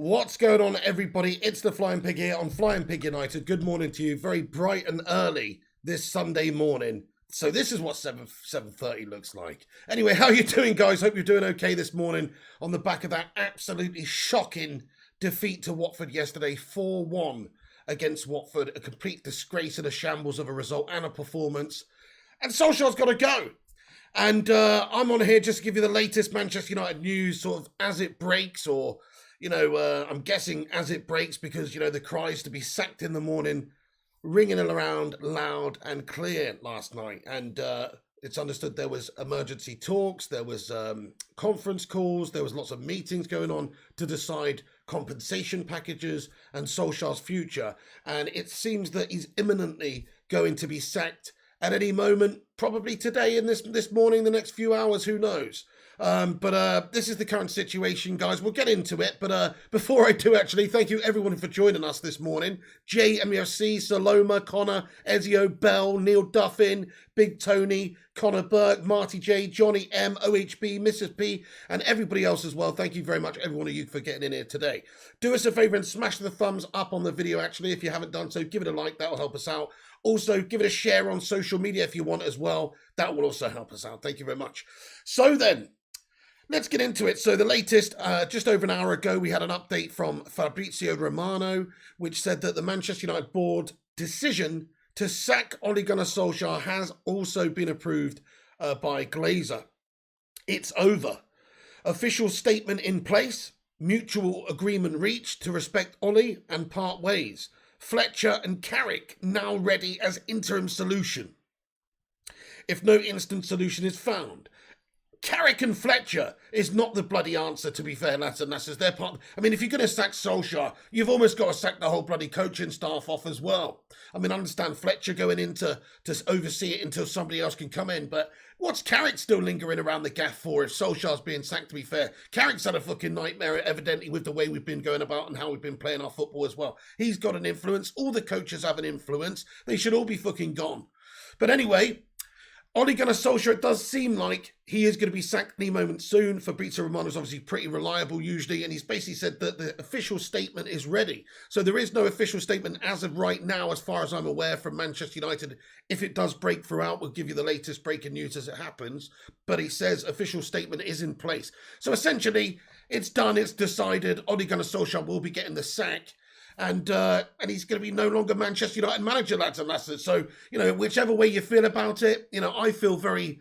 What's going on, everybody? It's the Flying Pig here on Flying Pig United. Good morning to you. Very bright and early this Sunday morning. So this is what 7:30 looks like. Anyway, how are you doing, guys? Hope you're doing okay this morning on the back of that absolutely shocking defeat to Watford yesterday, 4-1 against Watford. A complete disgrace and a shambles of a result and a performance. And Solskjaer's got to go. And I'm on here just to give you the latest Manchester United news, sort of as it breaks, or I'm guessing as it breaks, because, the cries to be sacked in the morning ringing around loud and clear last night. And it's understood there was emergency talks, there was conference calls, there was lots of meetings going on to decide compensation packages and Solskjaer's future. And it seems that he's imminently going to be sacked at any moment, probably today, in this morning, the next few hours, who knows. But this is the current situation, guys. We'll get into it. But before I do, actually, thank you everyone for joining us this morning. Jay, MUFC, Saloma, Connor, Ezio, Bell, Neil Duffin, Big Tony, Connor Burke, Marty J, Johnny M, OHB, Mrs. P, and everybody else as well. Thank you very much, every one of you, for getting in here today. Do us a favour and smash the thumbs up on the video, actually. If you haven't done so, give it a like. That will help us out. Also, give it a share on social media if you want as well. That will also help us out. Thank you very much. So then, let's get into it. So the latest, just over an hour ago, we had an update from Fabrizio Romano, which said that the Manchester United board decision to sack Ole Gunnar Solskjaer has also been approved by Glazer. It's over. Official statement in place. Mutual agreement reached to respect Ole and part ways. Fletcher and Carrick now ready as interim solution if no instant solution is found. Carrick and Fletcher is not the bloody answer, to be fair, lads and lasses. They're part. I mean, if you're going to sack Solskjaer, you've almost got to sack the whole bloody coaching staff off as well. I mean, I understand Fletcher going in to oversee it until somebody else can come in, but what's Carrick still lingering around the gaff for if Solskjaer's being sacked, to be fair? Carrick's had a fucking nightmare, evidently, with the way we've been going about and how we've been playing our football as well. He's got an influence. All the coaches have an influence. They should all be fucking gone. But anyway, Ole Gunnar Solskjaer, it does seem like he is going to be sacked any moment soon. Fabrizio Romano is obviously pretty reliable usually, and he's basically said that the official statement is ready. So there is no official statement as of right now, as far as I'm aware, from Manchester United. If it does break throughout, we'll give you the latest breaking news as it happens. But he says official statement is in place. So essentially, it's done, it's decided. Ole Gunnar Solskjaer will be getting the sack. And he's going to be no longer Manchester United manager, lads and lasses. So, whichever way you feel about it, I feel very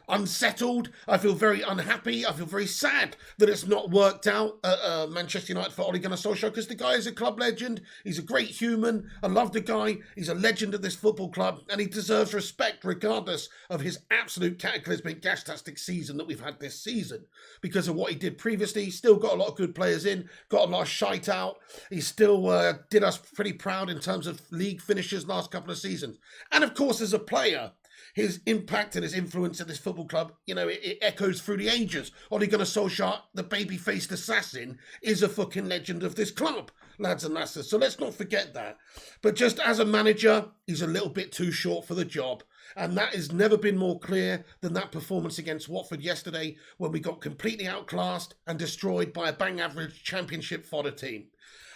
unsettled. I feel very unhappy. I feel very sad that it's not worked out at Manchester United for Ole Gunnar Solskjaer, because the guy is a club legend. He's a great human. I love the guy. He's a legend of this football club, and he deserves respect regardless of his absolute cataclysmic, gastastic season that we've had this season. Because of what he did previously, he's still got a lot of good players in, got a lot of shite out. He still did us pretty proud in terms of league finishes last couple of seasons. And of course, as a player, his impact and his influence at this football club, it echoes through the ages. Ole Gunnar Solskjaer, the baby-faced assassin, is a fucking legend of this club, lads and lasses. So let's not forget that. But just as a manager, he's a little bit too short for the job. And that has never been more clear than that performance against Watford yesterday, when we got completely outclassed and destroyed by a bang-average championship fodder team.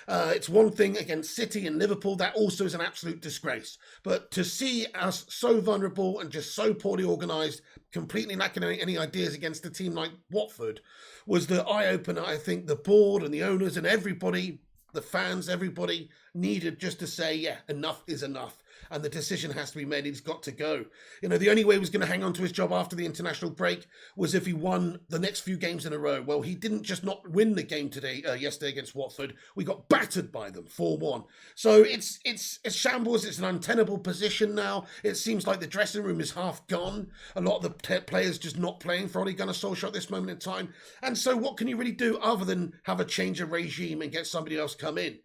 It's one thing against City and Liverpool. That also is an absolute disgrace. But to see us so vulnerable and just so poorly organised, completely lacking any ideas against a team like Watford, was the eye-opener. I think the board and the owners and everybody, the fans, everybody needed just to say, yeah, enough is enough. And the decision has to be made. He's got to go. The only way he was going to hang on to his job after the international break was if he won the next few games in a row. Well, he didn't just not win the game yesterday against Watford. We got battered by them, 4-1. So it's a shambles. It's an untenable position now. It seems like the dressing room is half gone. A lot of the players just not playing for Ole Gunnar Solskjaer at this moment in time. And so what can you really do other than have a change of regime and get somebody else come in?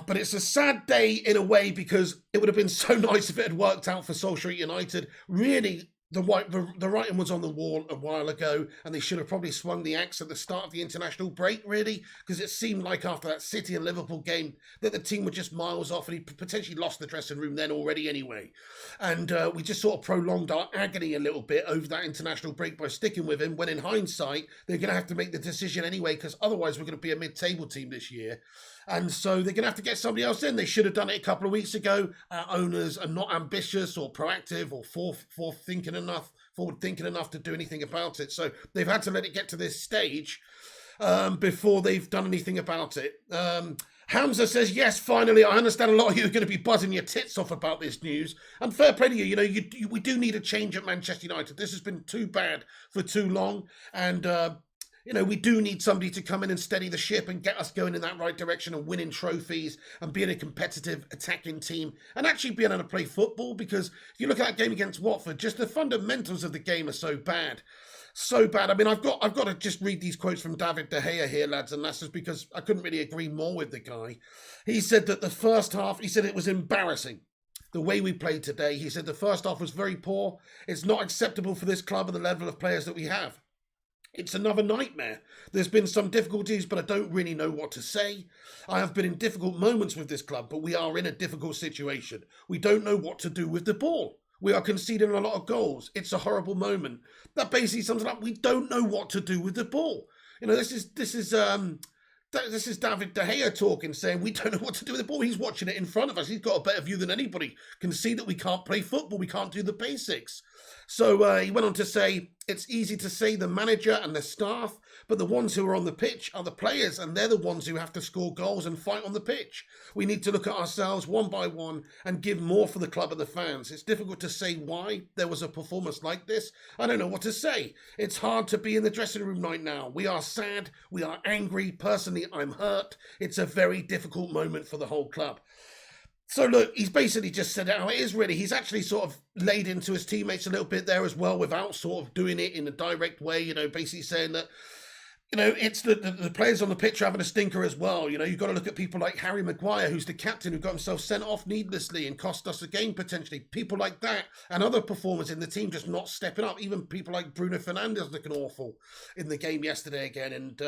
But it's a sad day in a way, because it would have been so nice if it had worked out for Solskjaer United. Really, the writing was on the wall a while ago, and they should have probably swung the axe at the start of the international break, really, because it seemed like after that City and Liverpool game that the team were just miles off, and he potentially lost the dressing room then already anyway. And we just sort of prolonged our agony a little bit over that international break by sticking with him, when in hindsight, they're going to have to make the decision anyway, because otherwise we're going to be a mid-table team this year. And so they're going to have to get somebody else in. They should have done it a couple of weeks ago. Our owners are not ambitious or proactive or forward thinking enough to do anything about it. So they've had to let it get to this stage before they've done anything about it. Hamza says, yes, finally, I understand a lot of you are going to be buzzing your tits off about this news. And fair play to you. You know, we do need a change at Manchester United. This has been too bad for too long. And you know, we do need somebody to come in and steady the ship and get us going in that right direction and winning trophies and being a competitive attacking team and actually being able to play football, because if you look at that game against Watford, just the fundamentals of the game are so bad. So bad. I mean, I've got to just read these quotes from David De Gea here, lads and lasses, because I couldn't really agree more with the guy. He said that the first half, he said it was embarrassing. The way we played today, he said the first half was very poor. It's not acceptable for this club and the level of players that we have. It's another nightmare. There's been some difficulties, but I don't really know what to say. I have been in difficult moments with this club, but we are in a difficult situation. We don't know what to do with the ball. We are conceding a lot of goals. It's a horrible moment. That basically sums it up. We don't know what to do with the ball. You know, this is David De Gea talking, saying we don't know what to do with the ball. He's watching it in front of us. He's got a better view than anybody. Can see that we can't play football. We can't do the basics. So he went on to say, it's easy to say the manager and the staff, but the ones who are on the pitch are the players, and they're the ones who have to score goals and fight on the pitch. We need to look at ourselves one by one and give more for the club and the fans. It's difficult to say why there was a performance like this. I don't know what to say. It's hard to be in the dressing room right now. We are sad. We are angry. Personally, I'm hurt. It's a very difficult moment for the whole club. So look, he's basically just said how it is, really. He's actually sort of laid into his teammates a little bit there as well, without sort of doing it in a direct way, you know, basically saying that, you know, it's the players on the pitch are having a stinker as well. You know, you've got to look at people like Harry Maguire, who's the captain, who got himself sent off needlessly and cost us a game potentially. People like that and other performers in the team just not stepping up. Even people like Bruno Fernandes looking awful in the game yesterday again. And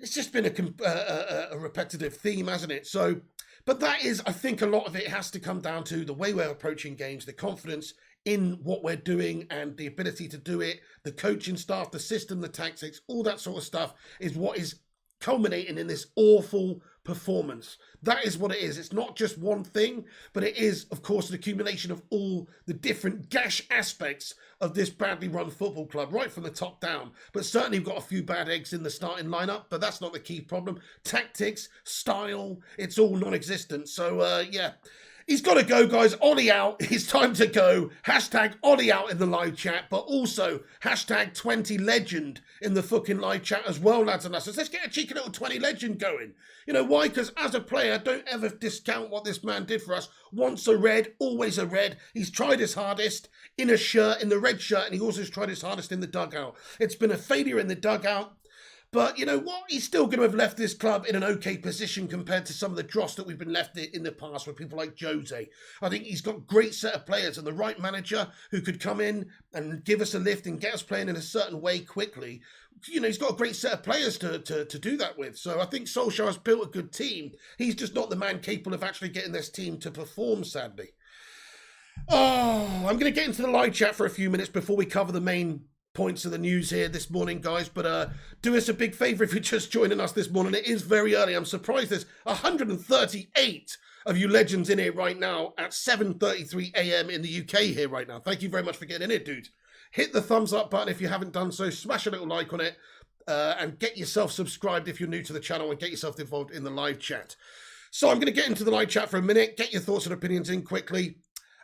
it's just been a repetitive theme, hasn't it? So, but that is, I think a lot of it has to come down to the way we're approaching games, the confidence in what we're doing and the ability to do it, the coaching staff, the system, the tactics, all that sort of stuff is what is culminating in this awful performance. That is what it is. It's not just one thing, but it is, of course, an accumulation of all the different gash aspects of this badly run football club, right from the top down. But certainly we've got a few bad eggs in the starting lineup, but that's not the key problem. Tactics, style, it's all non-existent. So, yeah. He's got to go, guys. Ollie out. It's time to go. Hashtag Ollie out in the live chat, but also hashtag 20 legend in the fucking live chat as well, lads and lasses. Let's get a cheeky little 20 legend going. You know why? Because as a player, don't ever discount what this man did for us. Once a red, always a red. He's tried his hardest in a shirt, in the red shirt, and he also has tried his hardest in the dugout. It's been a failure in the dugout. But you know what? He's still going to have left this club in an okay position compared to some of the dross that we've been left in the past with people like Jose. I think he's got a great set of players and the right manager who could come in and give us a lift and get us playing in a certain way quickly. You know, he's got a great set of players to do that with. So I think Solskjaer has built a good team. He's just not the man capable of actually getting this team to perform, sadly. Oh, I'm going to get into the live chat for a few minutes before we cover the main points of the news here this morning, guys, but do us a big favour if you're just joining us this morning. It is very early. I'm surprised there's 138 of you legends in here right now at 7:33 a.m. in the UK here right now. Thank you very much for getting in here, dude. Hit the thumbs up button if you haven't done so. Smash a little like on it and get yourself subscribed if you're new to the channel and get yourself involved in the live chat. So I'm going to get into the live chat for a minute. Get your thoughts and opinions in quickly.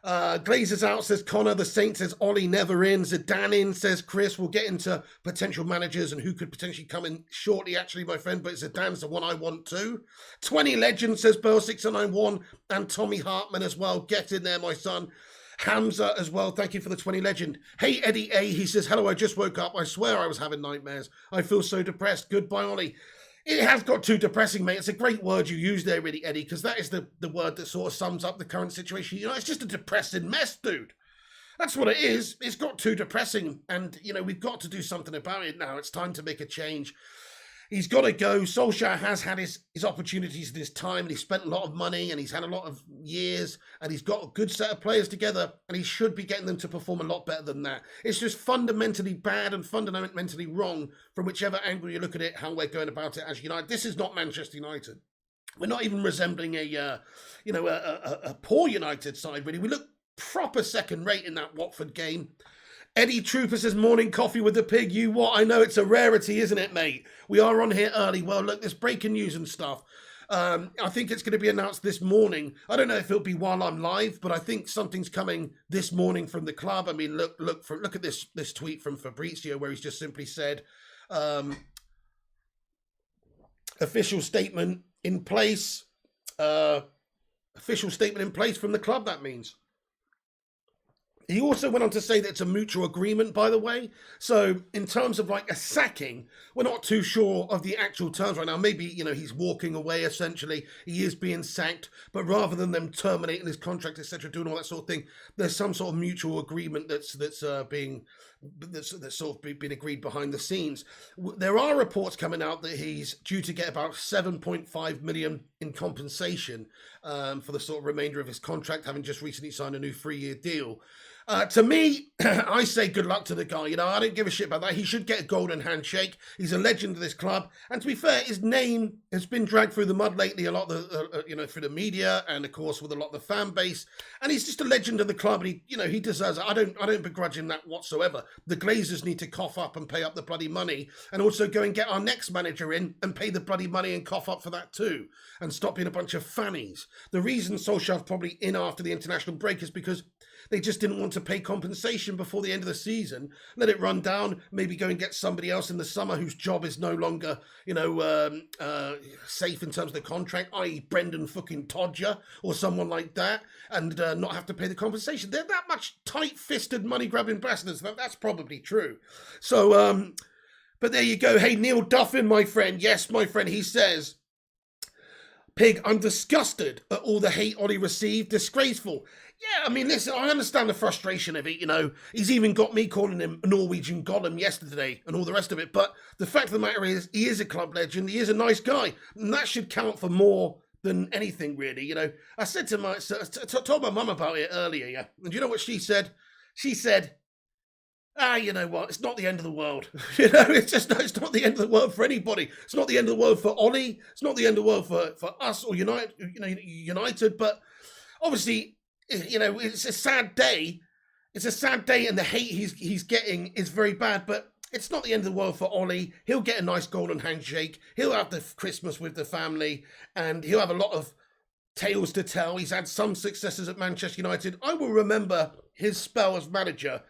Glazers out, says Connor. The Saint says Ollie never in. Zidane in, says Chris. We'll get into potential managers and who could potentially come in shortly, actually, my friend, but Zidane's the one I want too. 20 legend, says Burl691, and Tommy Hartman as well. Get in there, my son. Hamza as well, thank you for the 20 legend. Hey Eddie A, he says, hello, I just woke up. I swear I was having nightmares. I feel so depressed. Goodbye, Ollie. It has got too depressing, mate. It's a great word you use there, really, Eddie, because that is the word that sort of sums up the current situation. You know, it's just a depressing mess, dude. That's what it is. It's got too depressing, and we've got to do something about it now. It's time to make a change. He's got to go. Solskjaer has had his opportunities in his time, and he's spent a lot of money, and he's had a lot of years, and he's got a good set of players together, and he should be getting them to perform a lot better than that. It's just fundamentally bad and fundamentally wrong from whichever angle you look at it, how we're going about it as United. This is not Manchester United. We're not even resembling a poor United side, really. We look proper second rate in that Watford game. Eddie Trooper says, morning coffee with the pig. You what? I know it's a rarity, isn't it, mate? We are on here early. Well, look, there's breaking news and stuff. I think it's going to be announced this morning. I don't know if it'll be while I'm live, but I think something's coming this morning from the club. I mean, look at this tweet from Fabrizio where he's just simply said, official statement in place. Official statement in place from the club, that means. He also went on to say that it's a mutual agreement, by the way. So in terms of like a sacking, we're not too sure of the actual terms right now. Maybe, he's walking away, essentially. He is being sacked. But rather than them terminating his contract, etc., doing all that sort of thing, there's some sort of mutual agreement that's sort of been agreed behind the scenes. There are reports coming out that he's due to get about 7.5 million in compensation for the sort of remainder of his contract, having just recently signed a new 3-year deal. To me, I say good luck to the guy. I don't give a shit about that. He should get a golden handshake. He's a legend of this club. And to be fair, his name has been dragged through the mud lately, a lot through the media and, of course, with a lot of the fan base. And he's just a legend of the club. And he deserves it. I don't begrudge him that whatsoever. The Glazers need to cough up and pay up the bloody money, and also go and get our next manager in and pay the bloody money and cough up for that too, and stop being a bunch of fannies. The reason Solskjaer's probably in after the international break is because they just didn't want to pay compensation before the end of the season. Let it run down, maybe go and get somebody else in the summer whose job is no longer, safe in terms of the contract, i.e. Brendan fucking Todger or someone like that, and not have to pay the compensation. They're that much tight-fisted, money-grabbing bastards. That's probably true. So, but there you go. Hey, Neil Duffin, my friend. Yes, my friend, he says, Pig, I'm disgusted at all the hate Ollie received. Disgraceful. Yeah, I mean, listen, I understand the frustration of it, He's even got me calling him a Norwegian golem yesterday and all the rest of it. But the fact of the matter is, he is a club legend. He is a nice guy. And that should count for more than anything, really. I said to told my mum about it earlier, yeah. And you know what she said? She said, you know what? It's not the end of the world. It's not the end of the world for anybody. It's not the end of the world for Ollie. It's not the end of the world for us or United. But obviously, it's a sad day. It's a sad day, and the hate he's getting is very bad. But it's not the end of the world for Ollie. He'll get a nice golden handshake. He'll have the Christmas with the family, and he'll have a lot of tales to tell. He's had some successes at Manchester United. I will remember his spell as manager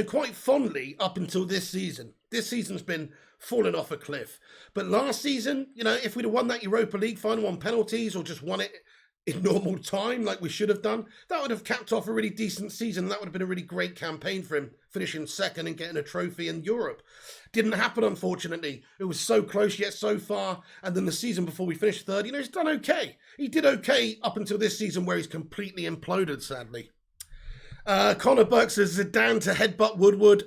quite fondly up until this season. This season's been falling off a cliff. But last season, if we'd have won that Europa League final on penalties or just won it in normal time like we should have done, that would have capped off a really decent season. That would have been a really great campaign for him, finishing second and getting a trophy in Europe. Didn't happen, unfortunately. It was so close yet so far. And then the season before we finished third, he's done okay. He did okay up until this season where he's completely imploded, sadly. Connor Burke says Zidane to headbutt Woodward.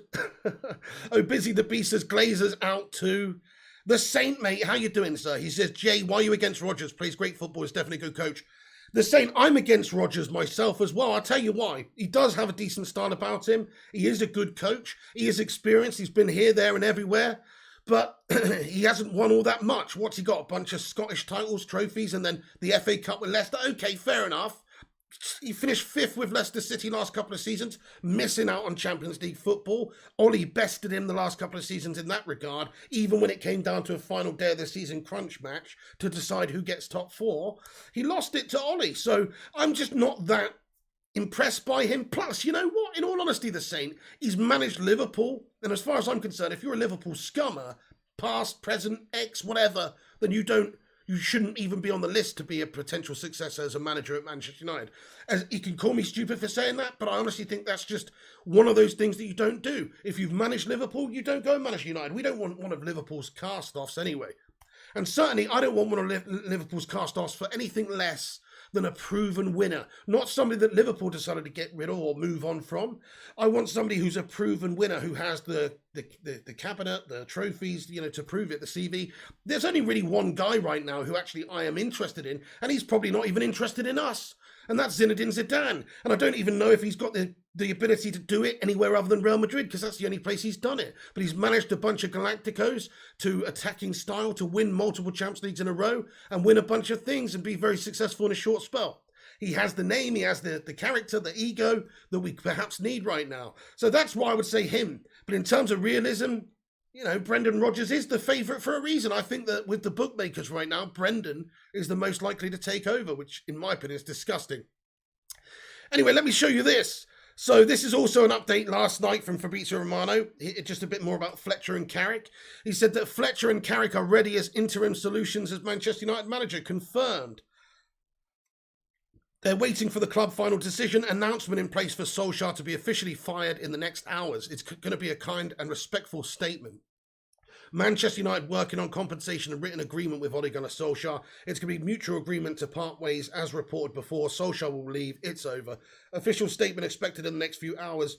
Oh, Busy the Beast says Glazers out too. The Saint, mate, how you doing, sir? He says, Jay, why are you against Rodgers? Plays great football, is definitely a good coach. The Saint, I'm against Rodgers myself as well. I'll tell you why. He does have a decent style about him. He is a good coach. He is experienced. He's been here, there, and everywhere. But he hasn't won all that much. What's he got? A bunch of Scottish titles, trophies, and then the FA Cup with Leicester. Okay, fair enough. He finished fifth with Leicester City last couple of seasons, missing out on Champions League football. Ollie bested him the last couple of seasons in that regard, even when it came down to a final day of the season crunch match to decide who gets top four. He lost it to Ollie, so I'm just not that impressed by him. Plus, you know what? In all honesty, the Saint, he's managed Liverpool, and as far as I'm concerned, if you're a Liverpool scummer, past, present, ex, whatever, then you shouldn't even be on the list to be a potential successor as a manager at Manchester United. As you can call me stupid for saying that, but I honestly think that's just one of those things that you don't do. If you've managed Liverpool, you don't go and manage United. We don't want one of Liverpool's cast-offs anyway. And certainly, I don't want one of Liverpool's cast-offs for anything less than a proven winner. Not somebody that Liverpool decided to get rid of or move on from. I want somebody who's a proven winner, who has the cabinet, the trophies, to prove it, the CV. There's only really one guy right now who actually I am interested in, and he's probably not even interested in us. And that's Zinedine Zidane. And I don't even know if he's got the ability to do it anywhere other than Real Madrid, because that's the only place he's done it. But he's managed a bunch of Galacticos to attacking style, to win multiple Champions Leagues in a row and win a bunch of things and be very successful in a short spell. He has the name, he has the character, the ego that we perhaps need right now. So that's why I would say him. But in terms of realism, Brendan Rodgers is the favourite for a reason. I think that with the bookmakers right now, Brendan is the most likely to take over, which in my opinion is disgusting. Anyway, let me show you this. So this is also an update last night from Fabrizio Romano, just a bit more about Fletcher and Carrick. He said that Fletcher and Carrick are ready as interim solutions as Manchester United manager, confirmed. They're waiting for the club final decision, announcement in place for Solskjaer to be officially fired in the next hours. It's going to be a kind and respectful statement. Manchester United working on compensation and written agreement with Ole Gunnar Solskjaer. It's going to be mutual agreement to part ways as reported before. Solskjaer will leave. It's over. Official statement expected in the next few hours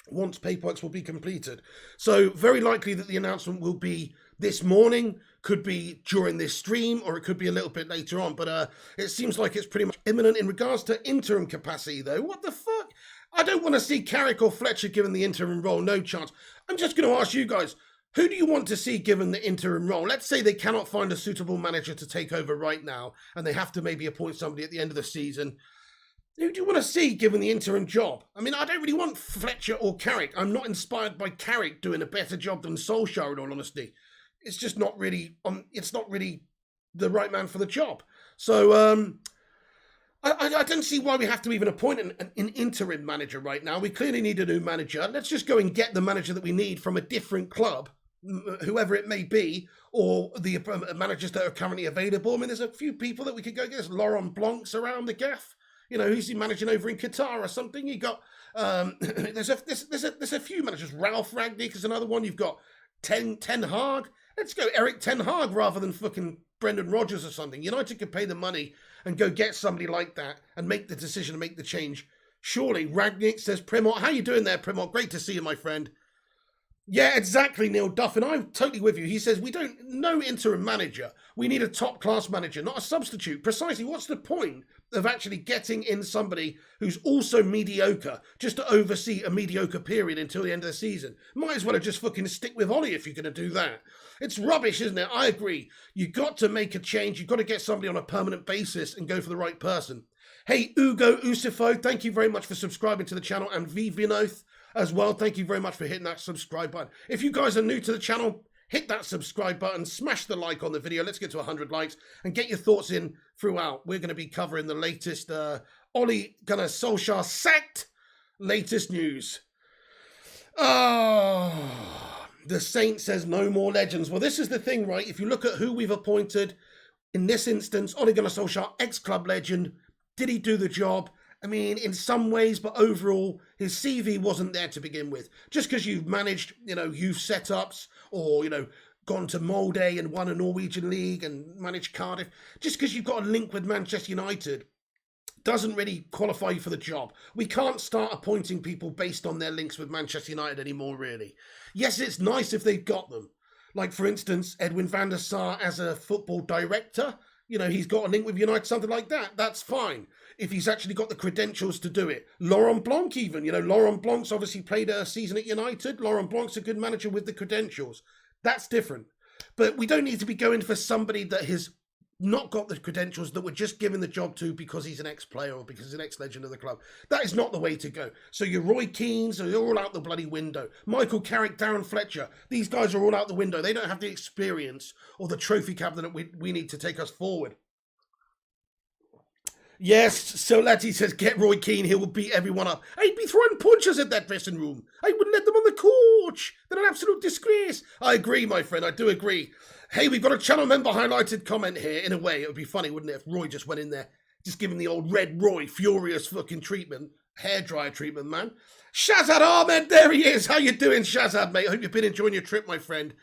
once paperwork will be completed. So very likely that the announcement will be this morning, could be during this stream, or it could be a little bit later on. But it seems like it's pretty much imminent. In regards to interim capacity, though, what the fuck? I don't want to see Carrick or Fletcher given the interim role. No chance. I'm just going to ask you guys, who do you want to see given the interim role? Let's say they cannot find a suitable manager to take over right now, and they have to maybe appoint somebody at the end of the season. Who do you want to see given the interim job? I mean, I don't really want Fletcher or Carrick. I'm not inspired by Carrick doing a better job than Solskjaer, in all honesty. It's just not really, it's not really the right man for the job. So I don't see why we have to even appoint an interim manager right now. We clearly need a new manager. Let's just go and get the manager that we need from a different club, whoever it may be, or the managers that are currently available. I mean, there's a few people that we could go get. There's Laurent Blanc's around the gaff. Who's he managing over in Qatar or something? You got there's a few managers. Ralph Rangnick is another one. You've got Ten Hag. Let's go Eric Ten Hag rather than fucking Brendan Rodgers or something. United could pay the money and go get somebody like that and make the decision and make the change. Surely. Rangnick says, Primot, how you doing there, Primot? Great to see you, my friend. Yeah, exactly, Neil Duffin. I'm totally with you. He says, no interim manager. We need a top-class manager, not a substitute. Precisely, what's the point of actually getting in somebody who's also mediocre just to oversee a mediocre period until the end of the season? Might as well just fucking stick with Ollie if you're going to do that. It's rubbish, isn't it? I agree. You've got to make a change. You've got to get somebody on a permanent basis and go for the right person. Hey, Ugo Usifo, thank you very much for subscribing to the channel, and V Vinoth as well. Thank you very much for hitting that subscribe button. If you guys are new to the channel, hit that subscribe button, smash the like on the video. Let's get to 100 likes and get your thoughts in throughout. We're going to be covering the latest Ole Gunnar Solskjaer sacked latest news. The Saint says no more legends. Well, this is the thing, right? If you look at who we've appointed, in this instance, Ole Gunnar Solskjaer, ex-club legend. Did he do the job? I mean, in some ways, but overall, his CV wasn't there to begin with. Just because you've managed, youth setups or, gone to Molde and won a Norwegian league and managed Cardiff, just because you've got a link with Manchester United doesn't really qualify you for the job. We can't start appointing people based on their links with Manchester United anymore, really. Yes, it's nice if they've got them. Like, for instance, Edwin van der Sar as a football director. He's got a link with United, something like that. That's fine. If he's actually got the credentials to do it. Laurent Blanc even. Laurent Blanc's obviously played a season at United. Laurent Blanc's a good manager with the credentials. That's different. But we don't need to be going for somebody that has not got the credentials, that we're just given the job to because he's an ex-player or because he's an ex-legend of the club. That is not the way to go. So your Roy Keanes, they're all out the bloody window. Michael Carrick, Darren Fletcher, these guys are all out the window. They don't have the experience or the trophy cabinet we need to take us forward. Yes, so lads, he says, get Roy Keane, he will beat everyone up. I'd be throwing punches at that dressing room. I wouldn't let them on the coach. They're an absolute disgrace. I agree, my friend, I do agree. Hey, we've got a channel member highlighted comment here. In a way, it would be funny, wouldn't it, if Roy just went in there, just giving the old Red Roy furious fucking treatment, hairdryer treatment, man. Shazad Ahmed, there he is. How you doing, Shazad, mate? Hope you've been enjoying your trip, my friend.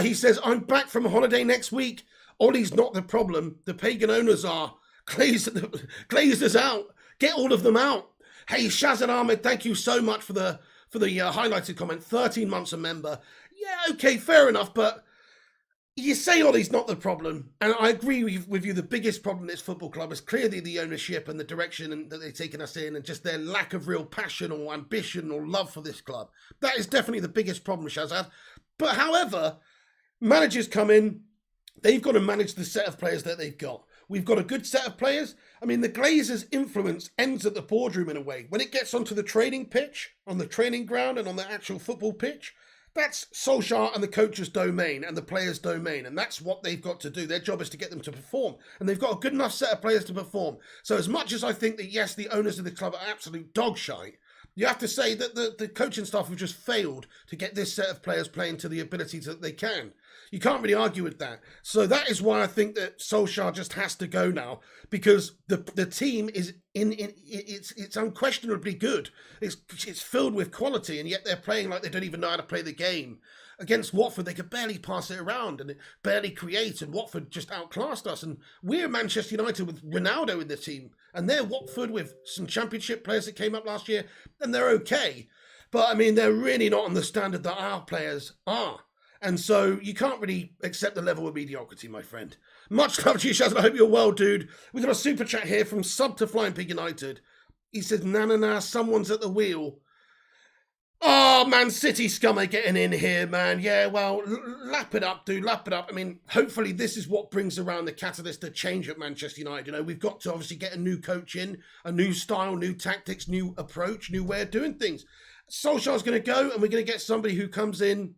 He says, I'm back from holiday next week. Ollie's not the problem. The pagan owners are. Glazers out. Get all of them out. Hey, Shazan Ahmed, thank you so much for the highlighted comment. 13 months a member. Yeah, okay, fair enough, but you say Ollie's not the problem, and I agree with you. The biggest problem in this football club is clearly the ownership and the direction that they've taken us in, and just their lack of real passion or ambition or love for this club. That is definitely the biggest problem, Shazad. But however, managers come in, they've got to manage the set of players that they've got. We've got a good set of players. I mean, the Glazers' influence ends at the boardroom in a way. When it gets onto the training pitch, on the training ground and on the actual football pitch, that's Solskjaer and the coach's domain and the players' domain. And that's what they've got to do. Their job is to get them to perform. And they've got a good enough set of players to perform. So as much as I think that, yes, the owners of the club are absolute dog shite, you have to say that the coaching staff have just failed to get this set of players playing to the abilities that they can. You can't really argue with that. So that is why I think that Solskjaer just has to go now, because the team is it's unquestionably good. It's filled with quality, and yet they're playing like they don't even know how to play the game. Against Watford, they could barely pass it around and barely create, and Watford just outclassed us. And we're Manchester United with Ronaldo in the team, and they're Watford with some Championship players that came up last year, and they're okay. But, I mean, they're really not on the standard that our players are. And so you can't really accept the level of mediocrity, my friend. Much love to you, Shaz, and I hope you're well, dude. We've got a super chat here from Sub to Flying Pig United. He says, nah, someone's at the wheel. Oh, Man City scum are getting in here, man. Yeah, well, lap it up, dude, lap it up. I mean, hopefully this is what brings around the catalyst to change at Manchester United. You know, we've got to obviously get a new coach in, a new style, new tactics, new approach, new way of doing things. Solskjaer's going to go, and we're going to get somebody who comes in,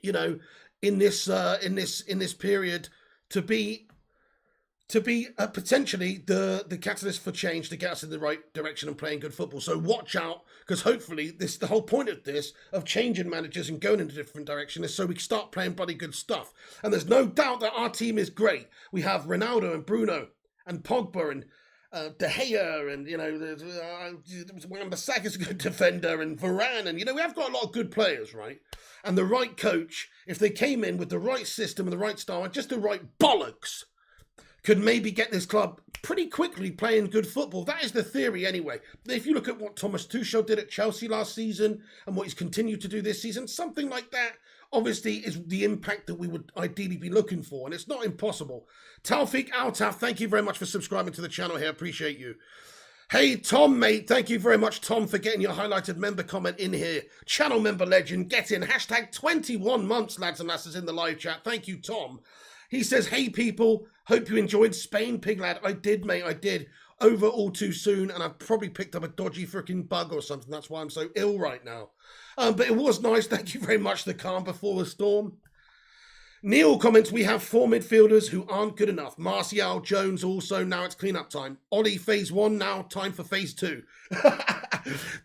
you know, in this period to be potentially the catalyst for change to get us in the right direction and playing good football. So watch out, because hopefully the whole point of this, of changing managers and going in a different direction, is so we can start playing bloody good stuff. And there's no doubt that our team is great. We have Ronaldo and Bruno and Pogba and De Gea, and, you know, Wan-Bissaka's a good defender, and Varane, and, you know, we have got a lot of good players, right? And the right coach, if they came in with the right system and the right style and just the right bollocks, could maybe get this club pretty quickly playing good football. That is the theory anyway. If you look at what Thomas Tuchel did at Chelsea last season and what he's continued to do this season, something like that obviously is the impact that we would ideally be looking for, and it's not impossible. Taufik Altaf, thank you very much for subscribing to the channel here. Appreciate you. Hey, Tom, mate, thank you very much, Tom, for getting your highlighted member comment in here. Channel member legend, get in. Hashtag 21 months, lads and lasses, in the live chat. Thank you, Tom. He says, hey, people, hope you enjoyed Spain, pig lad. I did, mate, I did. Over all too soon, and I've probably picked up a dodgy freaking bug or something. That's why I'm so ill right now. But it was nice. Thank you very much, the calm before the storm. Neil comments, we have 4 midfielders who aren't good enough. Martial, Jones also, now it's clean-up time. Ollie, phase 1, now time for phase 2.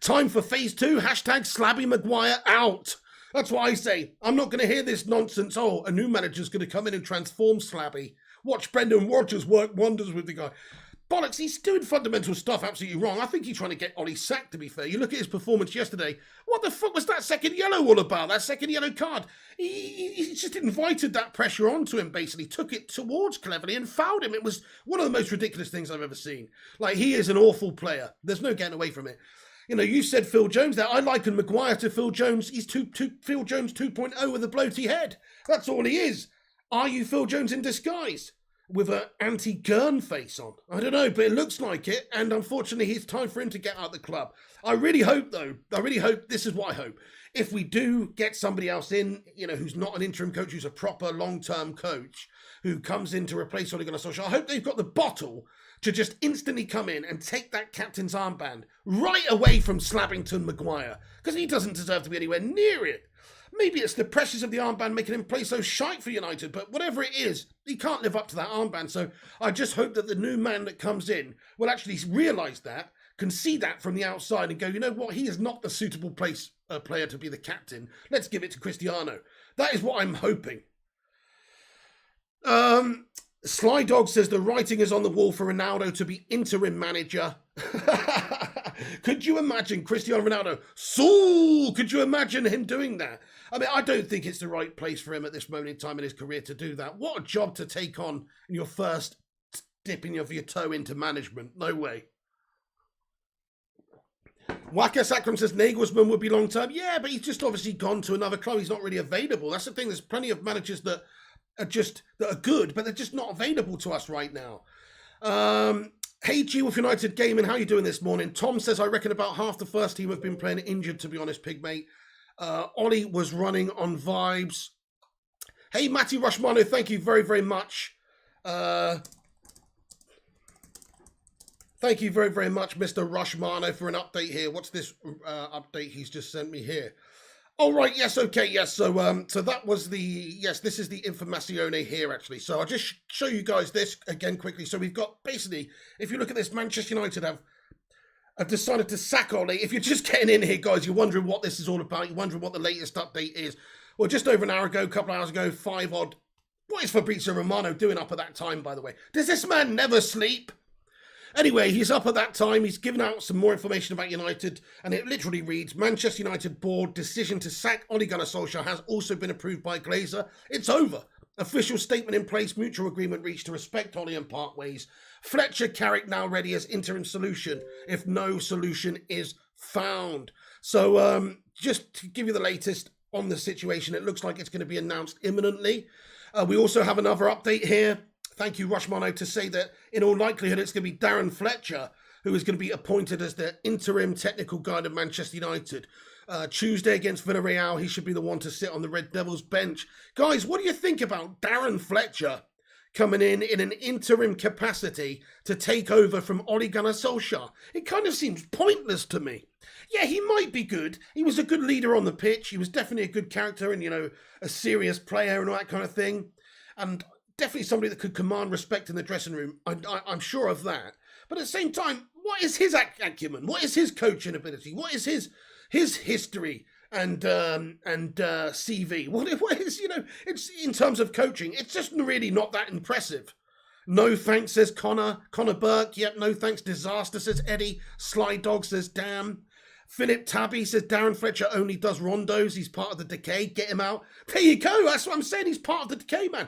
Time for phase 2, hashtag Slabby Maguire out. That's what I say. I'm not going to hear this nonsense. Oh, a new manager's going to come in and transform Slabby. Watch Brendan Rodgers work wonders with the guy. Bollocks, he's doing fundamental stuff absolutely wrong. I think he's trying to get Ollie sacked, to be fair. You look at his performance yesterday. What the fuck was that second yellow all about? That second yellow card? He just invited that pressure onto him, basically. Took it towards Cleverly and fouled him. It was one of the most ridiculous things I've ever seen. Like, he is an awful player. There's no getting away from it. You know, you said Phil Jones there. I liken Maguire to Phil Jones. He's Phil Jones 2.0 with a bloaty head. That's all he is. Are you Phil Jones in disguise? With an anti-Gurn face on. I don't know, but it looks like it, and unfortunately it's time for him to get out of the club. I really hope, though, this is what I hope. If we do get somebody else in, you know, who's not an interim coach, who's a proper long-term coach, who comes in to replace Ole Gunnar Solskjaer, I hope they've got the bottle to just instantly come in and take that captain's armband right away from Slabbington Maguire, because he doesn't deserve to be anywhere near it. Maybe it's the pressures of the armband making him play so shite for United, but whatever it is, he can't live up to that armband. So I just hope that the new man that comes in will actually realise that, can see that from the outside and go, you know what, he is not the suitable player to be the captain. Let's give it to Cristiano. That is what I'm hoping. Sly Dog says the writing is on the wall for Ronaldo to be interim manager. Could you imagine Cristiano Ronaldo? Could you imagine him doing that? I mean, I don't think it's the right place for him at this moment in time in his career to do that. What a job to take on in your first dipping of your toe into management. No way. Waka Sakram says Nagelsmann would be long term. Yeah, but he's just obviously gone to another club. He's not really available. That's the thing. There's plenty of managers that are good, but they're just not available to us right now. Hey G with United Gaming, how you doing this morning? Tom says, I reckon about half the first team have been playing injured, to be honest, Pigmate. Ollie was running on vibes. Hey, Matty Rushmano, thank you very, very much. Thank you very, very much, Mr. Rushmano, for an update here. What's this update he's just sent me here? Oh, right, yes, okay, yes. So that was this is the Informazione here, actually. So I'll just show you guys this again quickly. So we've got, basically, if you look at this, Manchester United have decided to sack Ollie. If you're just getting in here, guys, you're wondering what this is all about. You're wondering what the latest update is. Well, just over an hour ago, a couple of hours ago, 5 odd. What is Fabrizio Romano doing up at that time, by the way? Does this man never sleep? Anyway, he's up at that time. He's given out some more information about United, and it literally reads, Manchester United board decision to sack Ole Gunnar Solskjaer has also been approved by Glazer. It's over. Official statement in place, mutual agreement reached to respect Ole and part ways. Fletcher Carrick now ready as interim solution if no solution is found. So just to give you the latest on the situation, it looks like it's going to be announced imminently. We also have another update here. Thank you, Rushmano, to say that in all likelihood it's going to be Darren Fletcher who is going to be appointed as the interim technical guide of Manchester United. Tuesday against Villarreal, he should be the one to sit on the Red Devils bench. Guys, what do you think about Darren Fletcher coming in an interim capacity to take over from Ole Gunnar Solskjaer? It kind of seems pointless to me. Yeah, he might be good. He was a good leader on the pitch. He was definitely a good character and, a serious player and all that kind of thing. And definitely somebody that could command respect in the dressing room. I'm sure of that. But at the same time, what is his acumen? What is his coaching ability? What is his history and CV? What is, it's in terms of coaching, it's just really not that impressive. No thanks, says Connor. Connor Burke, yep, no thanks. Disaster, says Eddie. Sly Dog says damn. Philip Tabby says Darren Fletcher only does rondos. He's part of the decay. Get him out. There you go. That's what I'm saying. He's part of the decay, man.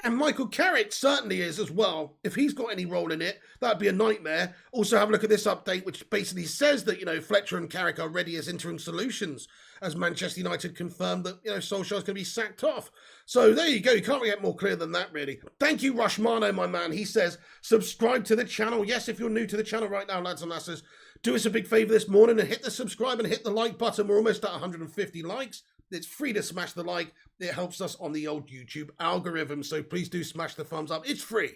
And Michael Carrick certainly is as well. If he's got any role in it, that'd be a nightmare. Also have a look at this update, which basically says that, Fletcher and Carrick are ready as interim solutions, as Manchester United confirmed that, Solskjaer's going to be sacked off. So there you go. You can't really get more clear than that, really. Thank you, Rushmano, my man. He says, subscribe to the channel. Yes, if you're new to the channel right now, lads and lasses, do us a big favour this morning and hit the subscribe and hit the like button. We're almost at 150 likes. It's free to smash the like. It helps us on the old YouTube algorithm, so please do smash the thumbs up. It's free.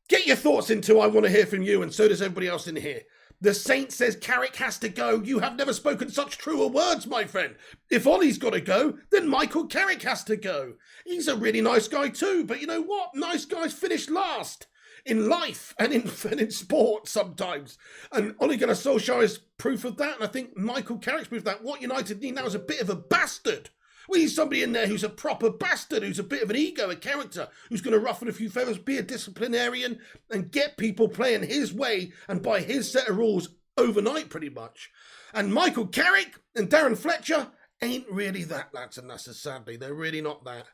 Get your thoughts into I want to hear from you, and so does everybody else in here. The Saint says Carrick has to go. You have never spoken such truer words, my friend. If Ollie's got to go, then Michael Carrick has to go. He's a really nice guy too, but you know what? Nice guys finish last in life and in sport sometimes. And Ole Gunnar Solskjaer is proof of that, and I think Michael Carrick's proof of that. What United need now is a bit of a bastard. We need somebody in there who's a proper bastard, who's a bit of an ego, a character, who's going to ruffle a few feathers, be a disciplinarian, and get people playing his way and by his set of rules overnight, pretty much. And Michael Carrick and Darren Fletcher ain't really that, lads and lasses, sadly. They're really not that.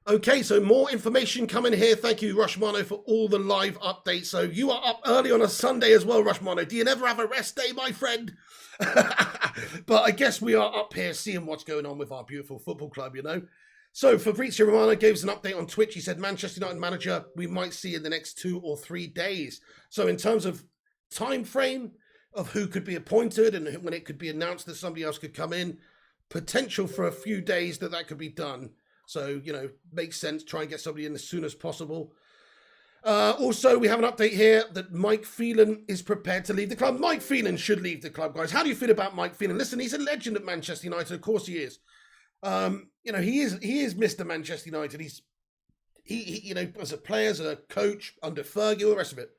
Okay, so more information coming here. Thank you, Rushmano, for all the live updates. So you are up early on a Sunday as well, Rushmano. Do you never have a rest day, my friend? But I guess we are up here seeing what's going on with our beautiful football club, So Fabrizio Romano gave us an update on Twitch. He said Manchester United manager we might see in the next 2 or 3 days. So in terms of time frame of who could be appointed and when it could be announced that somebody else could come in, potential for a few days that could be done. So, makes sense. Try and get somebody in as soon as possible. Also, we have an update here that Mike Phelan is prepared to leave the club. Mike Phelan should leave the club, guys. How do you feel about Mike Phelan? Listen, he's a legend at Manchester United. Of course he is. He is Mr. Manchester United. He as a player, as a coach, under Fergie, all the rest of it.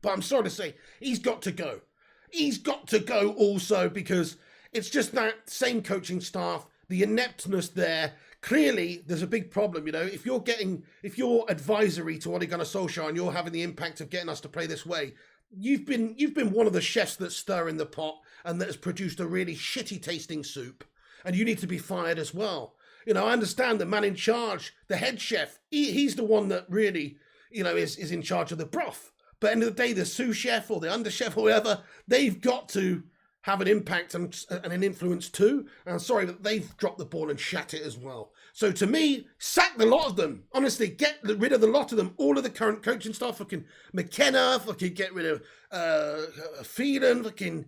But I'm sorry to say, he's got to go. He's got to go also because it's just that same coaching staff, the ineptness there. Clearly, there's a big problem, if you're advisory to Ole Gunnar Solskjaer and you're having the impact of getting us to play this way, you've been one of the chefs that's stirring the pot and that has produced a really shitty tasting soup, and you need to be fired as well. You know, I understand the man in charge, the head chef, he's the one that really, you know, is in charge of the broth. But at the end of the day, the sous chef or the under chef or whoever, they've got to have an impact and an influence too. And I'm sorry, but they've dropped the ball and shat it as well. So to me, sack the lot of them. Honestly, get rid of the lot of them. All of the current coaching staff, fucking McKenna, fucking get rid of Phelan, fucking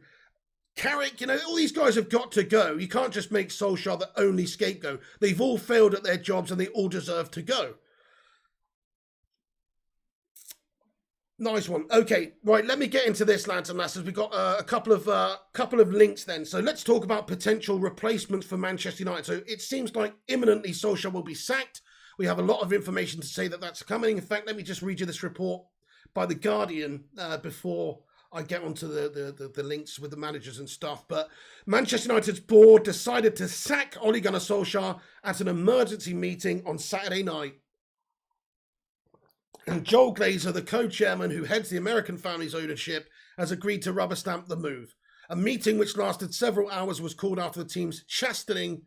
Carrick. You know, all these guys have got to go. You can't just make Solskjaer the only scapegoat. They've all failed at their jobs and they all deserve to go. Nice one. Okay, right. Let me get into this, lads and lasses. We've got a couple of links then. So let's talk about potential replacements for Manchester United. So it seems like imminently Solskjaer will be sacked. We have a lot of information to say that that's coming. In fact, let me just read you this report by The Guardian before I get onto the links with the managers and stuff. But Manchester United's board decided to sack Ole Gunnar Solskjaer at an emergency meeting on Saturday night. And Joel Glazer, the co-chairman who heads the American family's ownership, has agreed to rubber stamp the move. A meeting which lasted several hours was called after the team's chastening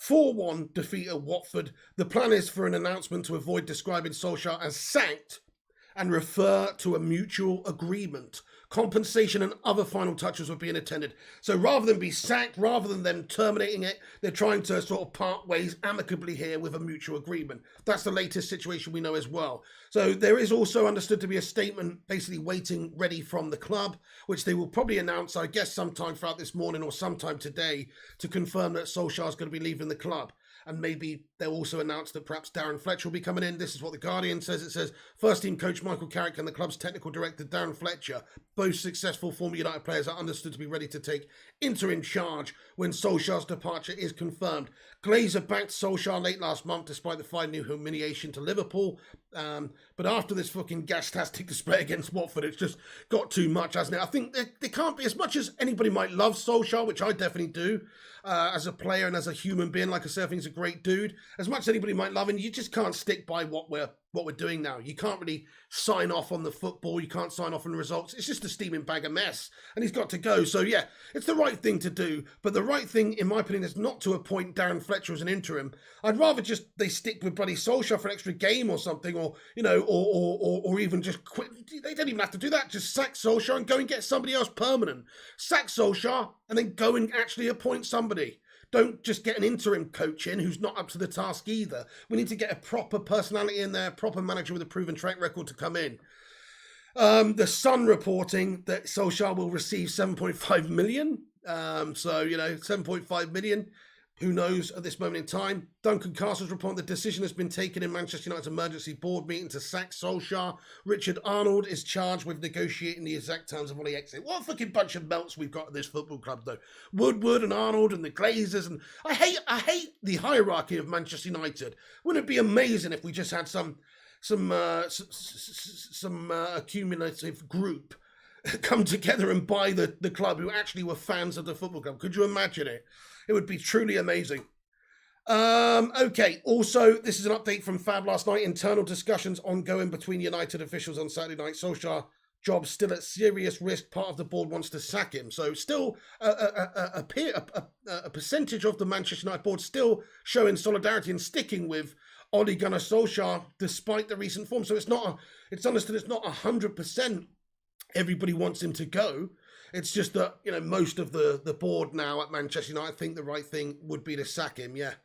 4-1 defeat at Watford. The plan is for an announcement to avoid describing Solskjaer as sacked and refer to a mutual agreement. Compensation and other final touches were being attended. So rather than be sacked, rather than them terminating it, they're trying to sort of part ways amicably here with a mutual agreement. That's the latest situation we know as well. So there is also understood to be a statement basically waiting ready from the club, which they will probably announce, I guess, sometime throughout this morning or sometime today to confirm that Solskjaer is going to be leaving the club. And maybe they'll also announce that perhaps Darren Fletcher will be coming in. This is what The Guardian says. It says, first team coach Michael Carrick and the club's technical director Darren Fletcher, both successful former United players, are understood to be ready to take interim charge when Solskjaer's departure is confirmed. Glazer backed Solskjaer late last month despite the 5-0 humiliation to Liverpool. But after this fucking gas-tastic display against Watford, it's just got too much, hasn't it? I think there can't be, as much as anybody might love Solskjaer, which I definitely do, as a player and as a human being, like I said, I think he's a great dude. As much as anybody might love him, you just can't stick by what we're doing now. You can't really sign off on the football. You can't sign off on the results. It's just a steaming bag of mess. And he's got to go. So, yeah, it's the right thing to do. But the right thing, in my opinion, is not to appoint Darren Fletcher as an interim. I'd rather just they stick with bloody Solskjaer for an extra game or something, or, you know, or even just quit. They don't even have to do that. Just sack Solskjaer and go and get somebody else permanent. Sack Solskjaer and then go and actually appoint somebody. Don't just get an interim coach in who's not up to the task either. We need to get a proper personality in there, proper manager with a proven track record to come in. The Sun reporting that Solskjaer will receive 7.5 million. So, you know, 7.5 million. Who knows at this moment in time? Duncan Castle's report, the decision has been taken in Manchester United's emergency board meeting to sack Solskjaer. Richard Arnold is charged with negotiating the exact terms of Ole exit. What a fucking bunch of melts we've got at this football club, though. Woodward and Arnold and the Glazers, and I hate the hierarchy of Manchester United. Wouldn't it be amazing if we just had some accumulative group come together and buy the club who actually were fans of the football club? Could you imagine it? It would be truly amazing. Okay, also, this is an update from Fab last night. Internal discussions ongoing between United officials on Saturday night. Solskjaer job still at serious risk. Part of the board wants to sack him. So still a percentage of the Manchester United board still showing solidarity and sticking with Ole Gunnar Solskjaer despite the recent form. So it's understood it's not 100% everybody wants him to go. It's just that, you know, most of the board now at Manchester United think the right thing would be to sack him, yeah.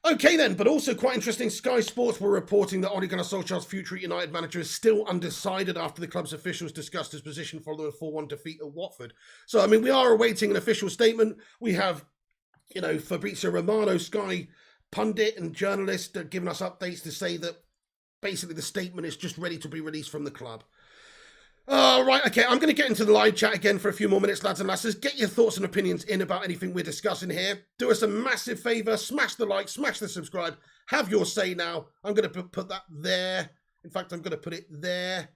Okay then, but also quite interesting, Sky Sports were reporting that Ole Gunnar Solskjaer's future United manager is still undecided after the club's officials discussed his position following a 4-1 defeat at Watford. So, I mean, we are awaiting an official statement. We have, you know, Fabrizio Romano, Sky pundit and journalist, giving us updates to say that basically the statement is just ready to be released from the club. Right, okay, I'm going to get into the live chat again for a few more minutes, lads and lasses. Get your thoughts and opinions in about anything we're discussing here. Do us a massive favour, smash the like, smash the subscribe, have your say now. I'm going to put that there. In fact, I'm going to put it there,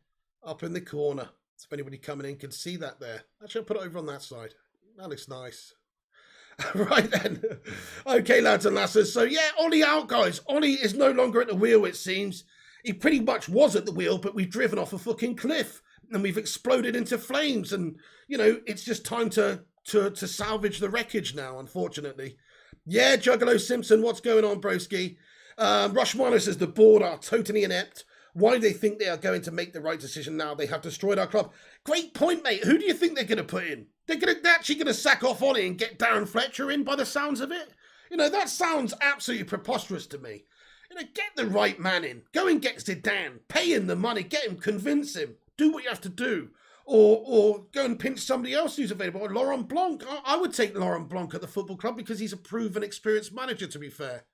up in the corner. So if anybody coming in can see that there. Actually, I'll put it over on that side. That looks nice. Right then. Okay, lads and lasses. So yeah, Ollie out, guys. Ollie is no longer at the wheel, it seems. He pretty much was at the wheel, but we've driven off a fucking cliff. And we've exploded into flames, and you know it's just time to salvage the wreckage now, unfortunately. Yeah, Juggalo Simpson, what's going on, broski? Rushmano says the board are totally inept. Why do they think they are going to make the right decision now? They have destroyed our club. Great point, mate. Who do you think they're going to put in? They're actually going to sack off Ollie and get Darren Fletcher in by the sounds of it? You know, that sounds absolutely preposterous to me. You know, get the right man in. Go and get Zidane. Pay him the money. Get him. Convince him. Do what you have to do. Or go and pinch somebody else who's available. Or Laurent Blanc. I would take Laurent Blanc at the football club because he's a proven, experienced manager, to be fair.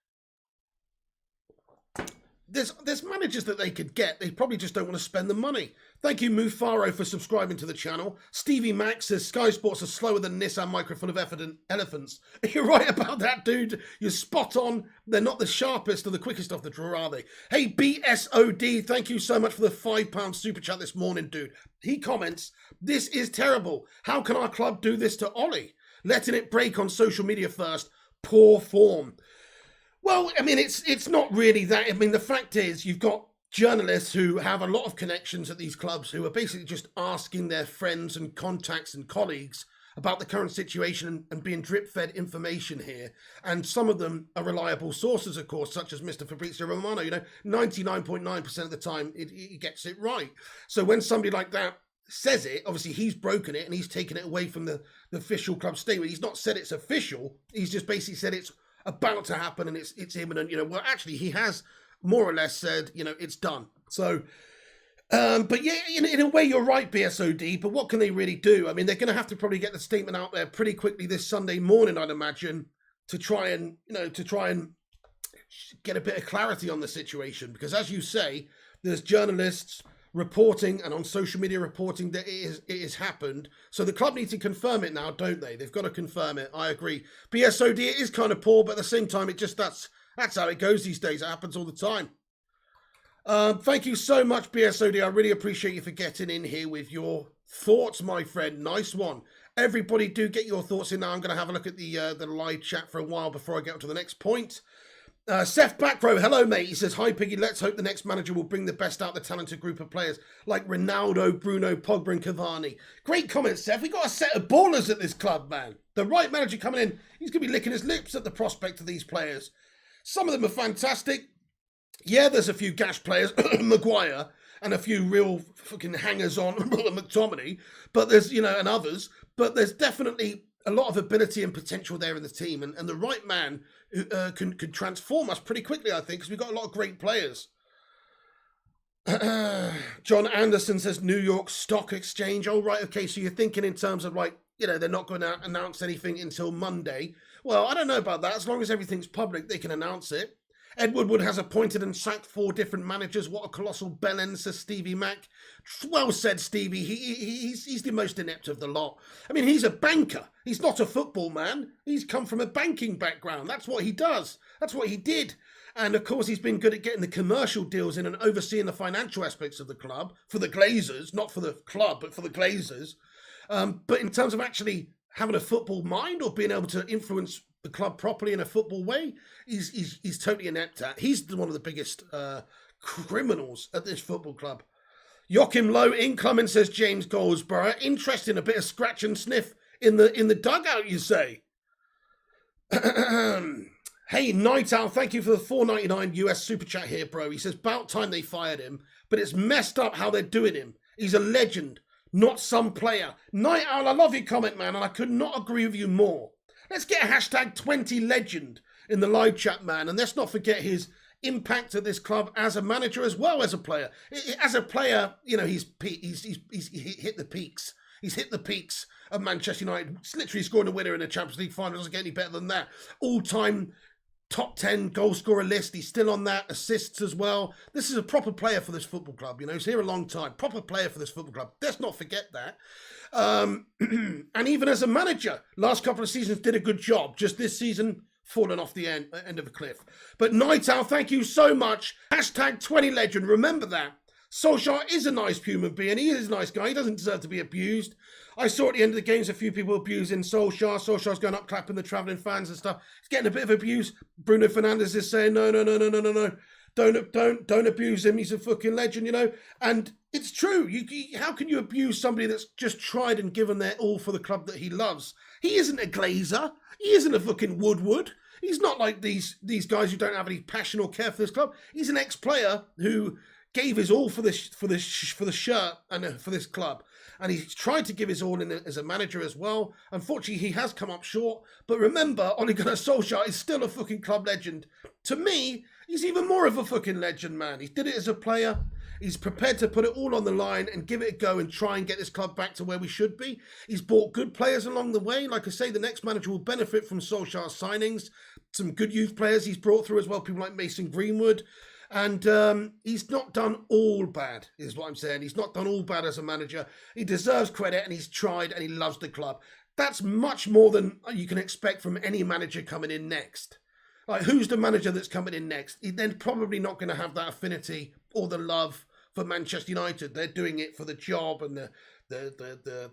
There's managers that they could get. They probably just don't want to spend the money. Thank you, Mufaro, for subscribing to the channel. Stevie Mack says Sky Sports are slower than Nissan Micro full of elephants. You're right about that, dude. You're spot on. They're not the sharpest or the quickest off the draw, are they? Hey, BSOD, thank you so much for the £5 super chat this morning, dude. He comments, this is terrible. How can our club do this to Ollie? Letting it break on social media first. Poor form. Well, I mean, it's not really that. I mean, the fact is you've got journalists who have a lot of connections at these clubs who are basically just asking their friends and contacts and colleagues about the current situation and being drip-fed information here. And some of them are reliable sources, of course, such as Mr. Fabrizio Romano. You know, 99.9% of the time, he gets it right. So when somebody like that says it, obviously he's broken it and he's taken it away from the official club statement. He's not said it's official. He's just basically said it's about to happen and it's imminent. You know, well, actually, he has more or less said, you know, it's done. So, but yeah, in a way, you're right, BSOD. But what can they really do? I mean, they're going to have to probably get the statement out there pretty quickly this Sunday morning, I'd imagine, to try and get a bit of clarity on the situation. Because as you say, there's journalists reporting and on social media reporting that it has happened. So the club needs to confirm it now, don't they? They've got to confirm it. I agree. BSOD, it is kind of poor, but at the same time, that's how it goes these days. It happens all the time. Thank you so much, BSOD. I really appreciate you for getting in here with your thoughts, my friend. Nice one. Everybody do get your thoughts in now. I'm going to have a look at the live chat for a while before I get up to the next point. Seth Backrow, hello mate. He says, hi Piggy, let's hope the next manager will bring the best out of the talented group of players like Ronaldo, Bruno, Pogba and Cavani. Great comment, Seth. We got a set of ballers at this club, man. The right manager coming in, he's going to be licking his lips at the prospect of these players. Some of them are fantastic. Yeah, there's a few gash players, Maguire, and a few real fucking hangers-on, McTominay, but there's, you know, and others, but there's definitely a lot of ability and potential there in the team, and the right man could transform us pretty quickly, I think, because we've got a lot of great players. John Anderson says New York Stock Exchange. Oh, right, okay, so you're thinking in terms of, like, you know, they're not going to announce anything until Monday. Well, I don't know about that. As long as everything's public, they can announce it. Ed Woodward has appointed and sacked 4 different managers. What a colossal bellend, says Stevie Mack. Well said, Stevie. He's the most inept of the lot. I mean, he's a banker. He's not a football man. He's come from a banking background. That's what he does. That's what he did. And, of course, he's been good at getting the commercial deals in and overseeing the financial aspects of the club for the Glazers, not for the club, but for the Glazers. But in terms of actually having a football mind or being able to influence the club properly in a football way, he's totally inept at. He's one of the biggest criminals at this football club. Joachim Lowe incoming, says James Goldsborough. Interesting, a bit of scratch and sniff in the dugout, you say. Hey, Night Owl, thank you for the $4.99 US super chat here, bro. He says, about time they fired him, but it's messed up how they're doing him. He's a legend, not some player. Night Owl, I love your comment, man, and I could not agree with you more. Let's get a hashtag 20legend in the live chat, man. And let's not forget his impact at this club as a manager as well as a player. As a player, you know, he's hit the peaks. He's hit the peaks of Manchester United. He's literally scoring a winner in the Champions League final. Doesn't get any better than that. All-time top 10 goal scorer list. He's still on that. Assists as well. This is a proper player for this football club. You know, he's here a long time. Proper player for this football club. Let's not forget that. And even as a manager, last couple of seasons did a good job. Just this season, fallen off the end of a cliff. But Night Owl, thank you so much. Hashtag 20legend. Remember that. Solskjaer is a nice human being. He is a nice guy. He doesn't deserve to be abused. I saw at the end of the games a few people abusing Solskjaer. Solskjaer's going up clapping the travelling fans and stuff. He's getting a bit of abuse. Bruno Fernandes is saying, no. Don't abuse him. He's a fucking legend, you know. And it's true. How can you abuse somebody that's just tried and given their all for the club that he loves? He isn't a Glazer. He isn't a fucking Woodward. He's not like these guys who don't have any passion or care for this club. He's an ex-player who gave his all for the shirt and for this club, and he's tried to give his all as a manager as well. Unfortunately, he has come up short. But remember, Ole Gunnar Solskjaer is still a fucking club legend. To me, he's even more of a fucking legend, man. He did it as a player. He's prepared to put it all on the line and give it a go and try and get this club back to where we should be. He's bought good players along the way. Like I say, the next manager will benefit from Solskjaer's signings. Some good youth players he's brought through as well, people like Mason Greenwood. And he's not done all bad, is what I'm saying. He's not done all bad as a manager. He deserves credit, and he's tried, and he loves the club. That's much more than you can expect from any manager coming in next. Like, who's the manager that's coming in next? They're probably not going to have that affinity or the love for Manchester United. They're doing it for the job and the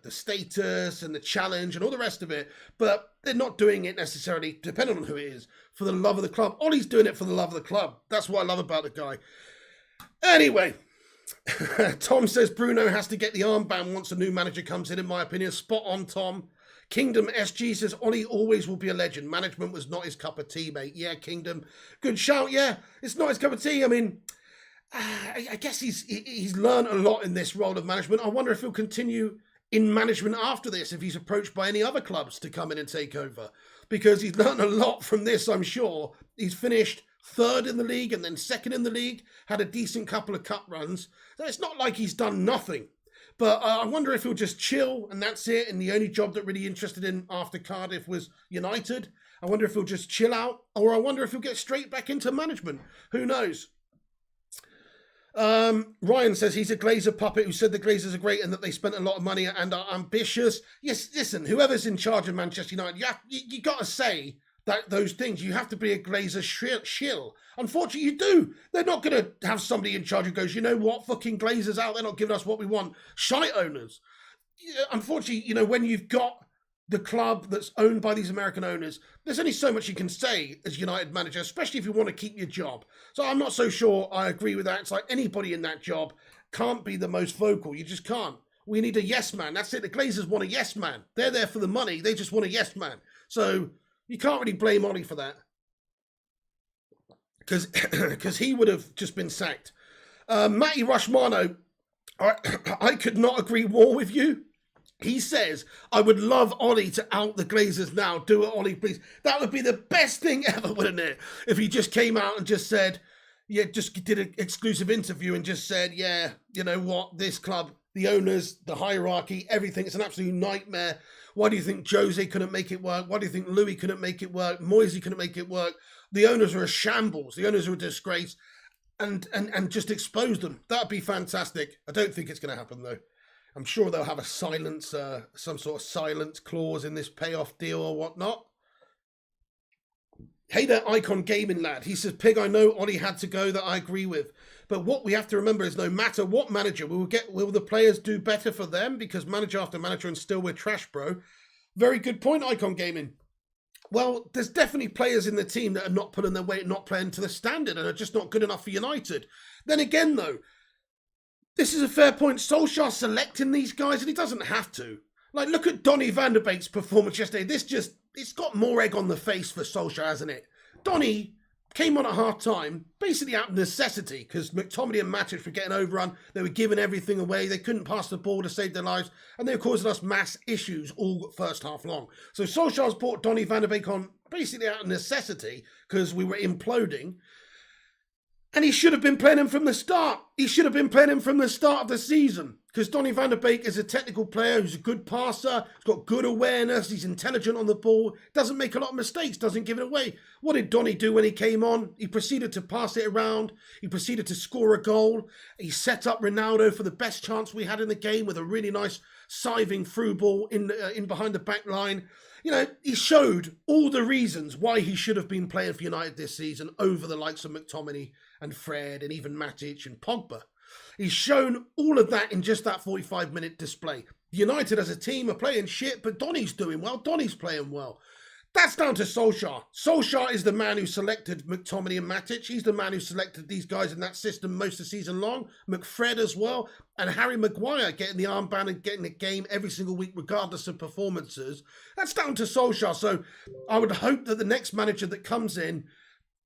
status and the challenge and all the rest of it. But they're not doing it necessarily, depending on who it is, for the love of the club. Ollie's doing it for the love of the club. That's what I love about the guy. Anyway, Tom says Bruno has to get the armband once a new manager comes in my opinion. Spot on, Tom. Kingdom SG says Ollie always will be a legend. Management was not his cup of tea, mate. Yeah, Kingdom. Good shout. Yeah, it's not his cup of tea. I mean, I guess he's learned a lot in this role of management. I wonder if he'll continue in management after this, if he's approached by any other clubs to come in and take over. Because he's learned a lot from this, I'm sure. He's finished third in the league and then second in the league. Had a decent couple of cup runs. So it's not like he's done nothing. But I wonder if he'll just chill and that's it. And the only job that really interested him after Cardiff was United. I wonder if he'll just chill out, or I wonder if he'll get straight back into management. Who knows? Ryan says he's a Glazer puppet who said the Glazers are great and that they spent a lot of money and are ambitious. Yes, listen, whoever's in charge of Manchester United, you got to say that those things. You have to be a Glazer shill. Unfortunately, you do. They're not going to have somebody in charge who goes, you know what, fucking Glazers out, they're not giving us what we want. Shite owners. Unfortunately, when you've got the club that's owned by these American owners, there's only so much you can say as United manager, especially if you want to keep your job. So I'm not so sure I agree with that. It's like anybody in that job can't be the most vocal. You just can't. We need a yes man. That's it. The Glazers want a yes man. They're there for the money. They just want a yes man. So you can't really blame Ollie for that. Because he would have just been sacked. Matty Rushmano, I could not agree more with you. He says, I would love Ollie to out the Glazers now. Do it, Ollie, please. That would be the best thing ever, wouldn't it? If he just came out and just said, yeah, just did an exclusive interview and just said, yeah, you know what, this club, the owners, the hierarchy, everything, it's an absolute nightmare. Why do you think Jose couldn't make it work? Why do you think Louis couldn't make it work? Moisey couldn't make it work? The owners are a shambles. The owners are a disgrace. And just expose them. That'd be fantastic. I don't think it's going to happen, though. I'm sure they'll have a silence, some sort of silence clause in this payoff deal or whatnot. Hey there, Icon Gaming Lad. He says, Pig, I know Ollie had to go, that I agree with. But what we have to remember is no matter what manager, will the players do better for them? Because manager after manager and still we're trash, bro. Very good point, Icon Gaming. Well, there's definitely players in the team that are not pulling their weight, not playing to the standard and are just not good enough for United. Then again, though, this is a fair point. Solskjaer selecting these guys, and he doesn't have to. Like, look at Donny van der Beek's performance yesterday. It's got more egg on the face for Solskjaer, hasn't it? Donny came on at half-time, basically out of necessity, because McTominay and Matic were getting overrun. They were giving everything away. They couldn't pass the ball to save their lives, and they were causing us mass issues all first half long. So Solskjaer's brought Donny van der Beek on basically out of necessity, because we were imploding. And he should have been playing him from the start. He should have been playing him from the start of the season. Because Donny van der Beek is a technical player who's a good passer. He's got good awareness. He's intelligent on the ball. Doesn't make a lot of mistakes. Doesn't give it away. What did Donny do when he came on? He proceeded to pass it around. He proceeded to score a goal. He set up Ronaldo for the best chance we had in the game with a really nice siving through ball in behind the back line. You know, he showed all the reasons why he should have been playing for United this season over the likes of McTominay and Fred and even Matic and Pogba. He's shown all of that in just that 45-minute display. United as a team are playing shit, but Donny's doing well. Donny's playing well. That's down to Solskjaer. Solskjaer is the man who selected McTominay and Matic. He's the man who selected these guys in that system most of the season long. McFred as well. And Harry Maguire getting the armband and getting the game every single week, regardless of performances. That's down to Solskjaer. So I would hope that the next manager that comes in